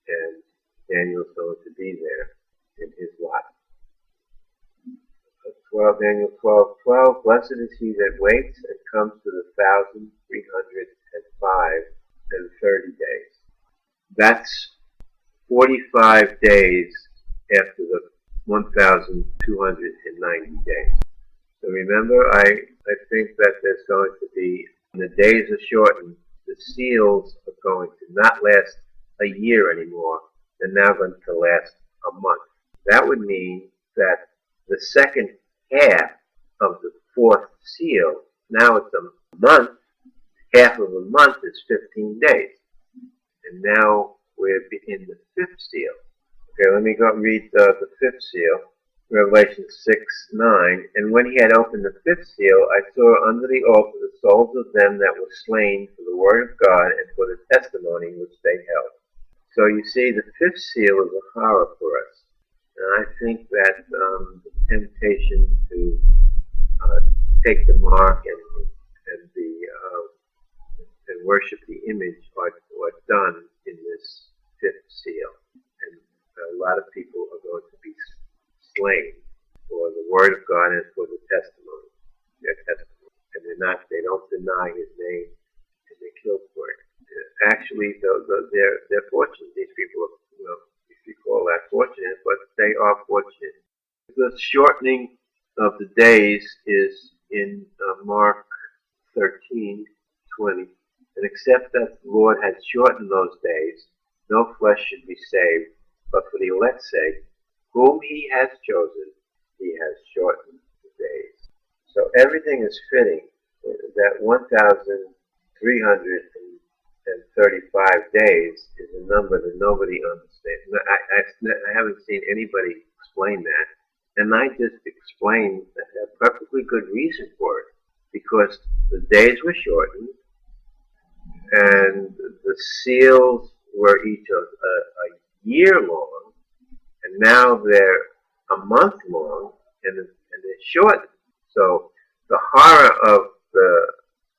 and Daniel's going to be there in his lot. 12, Daniel 12:12, blessed is he that waits and comes to the 1,305 days. That's 45 days after the 1,290 days. So remember, I think that there's going to be, when the days are shortened, the seals are going to not last a year anymore. They're now going to last a month. That would mean that the second half of the 4th seal, now it's a month, half of a month is 15 days. And now we're in the 5th seal. Okay, let me go read the 5th seal. Revelation 6:9, and when he had opened the 5th seal, I saw under the altar the souls of them that were slain for the word of God and for the testimony which they held. So you see, the 5th seal is a horror for us. And I think that the temptation to take the mark and worship the image are done in this 5th seal. And a lot of people are going to be slain for the word of God and for the testimony, their testimony. And they don't deny his name, and they kill for it. Actually, they're fortunate. These people are, if you call that fortunate, but they are fortunate. The shortening of the days is in Mark 13:20. And except that the Lord had shortened those days, no flesh should be saved, but for the elect's sake, whom he has chosen, he has shortened the days. So everything is fitting. That 1,335 days is a number that nobody understands. I haven't seen anybody explain that. And I just explained that a perfectly good reason for it. Because the days were shortened, and the seals were each a year long, and now they're a month long, and they're shortened. So the horror of the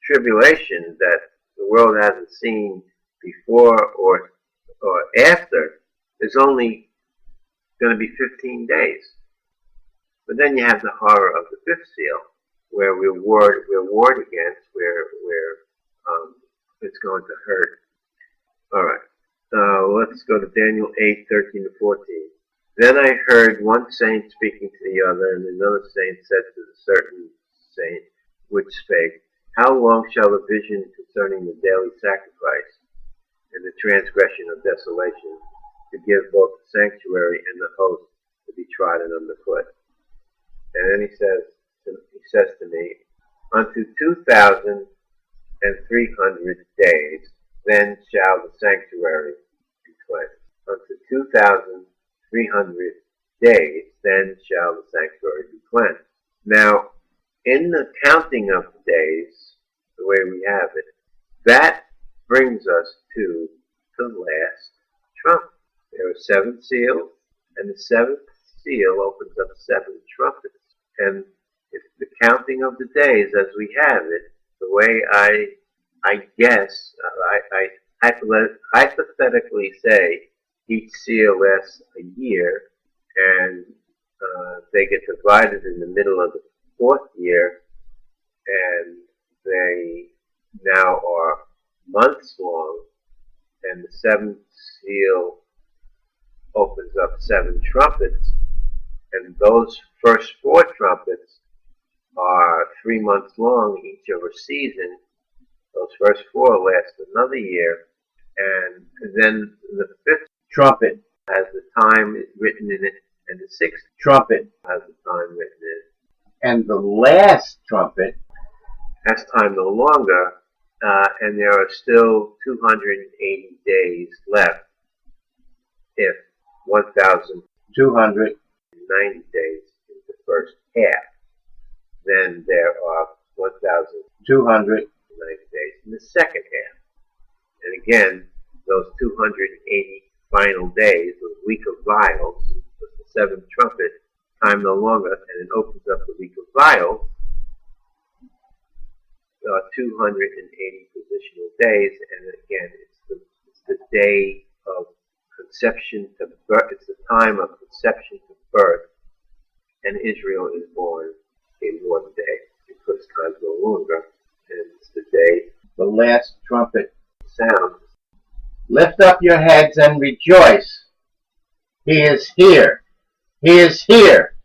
tribulation that the world hasn't seen before or after is only going to be 15 days. But then you have the horror of the fifth seal, where we're warred against, where it's going to hurt. All right, let's go to Daniel 8:13-14. Then I heard one saint speaking to the other, and another saint said to the certain saint which spake, How long shall the vision concerning the daily sacrifice and the transgression of desolation to give both the sanctuary and the host to be trodden underfoot? And then he says to me, Unto 2,300 days, then shall the sanctuary be cleansed. Unto 2,300 days, then shall the sanctuary be cleansed. Now, in the counting of the days, the way we have it, that brings us to the last trump. There are 7 seals, and the 7th seal opens up 7 trumpets. And if the counting of the days as we have it, the way I guess, I hypothetically say each seal lasts a year, and they get divided in the middle of the 4th year, and they now are months long, and the 7th seal opens up 7 trumpets, and those first 4 trumpets are 3 months long each of a season. Those first 4 last another year, and then the 5th trumpet has the time written in it, and the 6th trumpet has the time written in it, and the last trumpet has time no longer, and there are still 280 days left if 1,290 days is the first half. Then there are 1,290 days in the second half. And again, those 280 final days, the week of vials, with the 7th trumpet, time no longer, and it opens up the week of vials, 280 positional days, and again, it's the day of conception to birth. It's the time of conception to birth, and Israel is born in one day because time's no longer, and it's the day the last trumpet sounds. Lift up your heads and rejoice. He is here. He is here.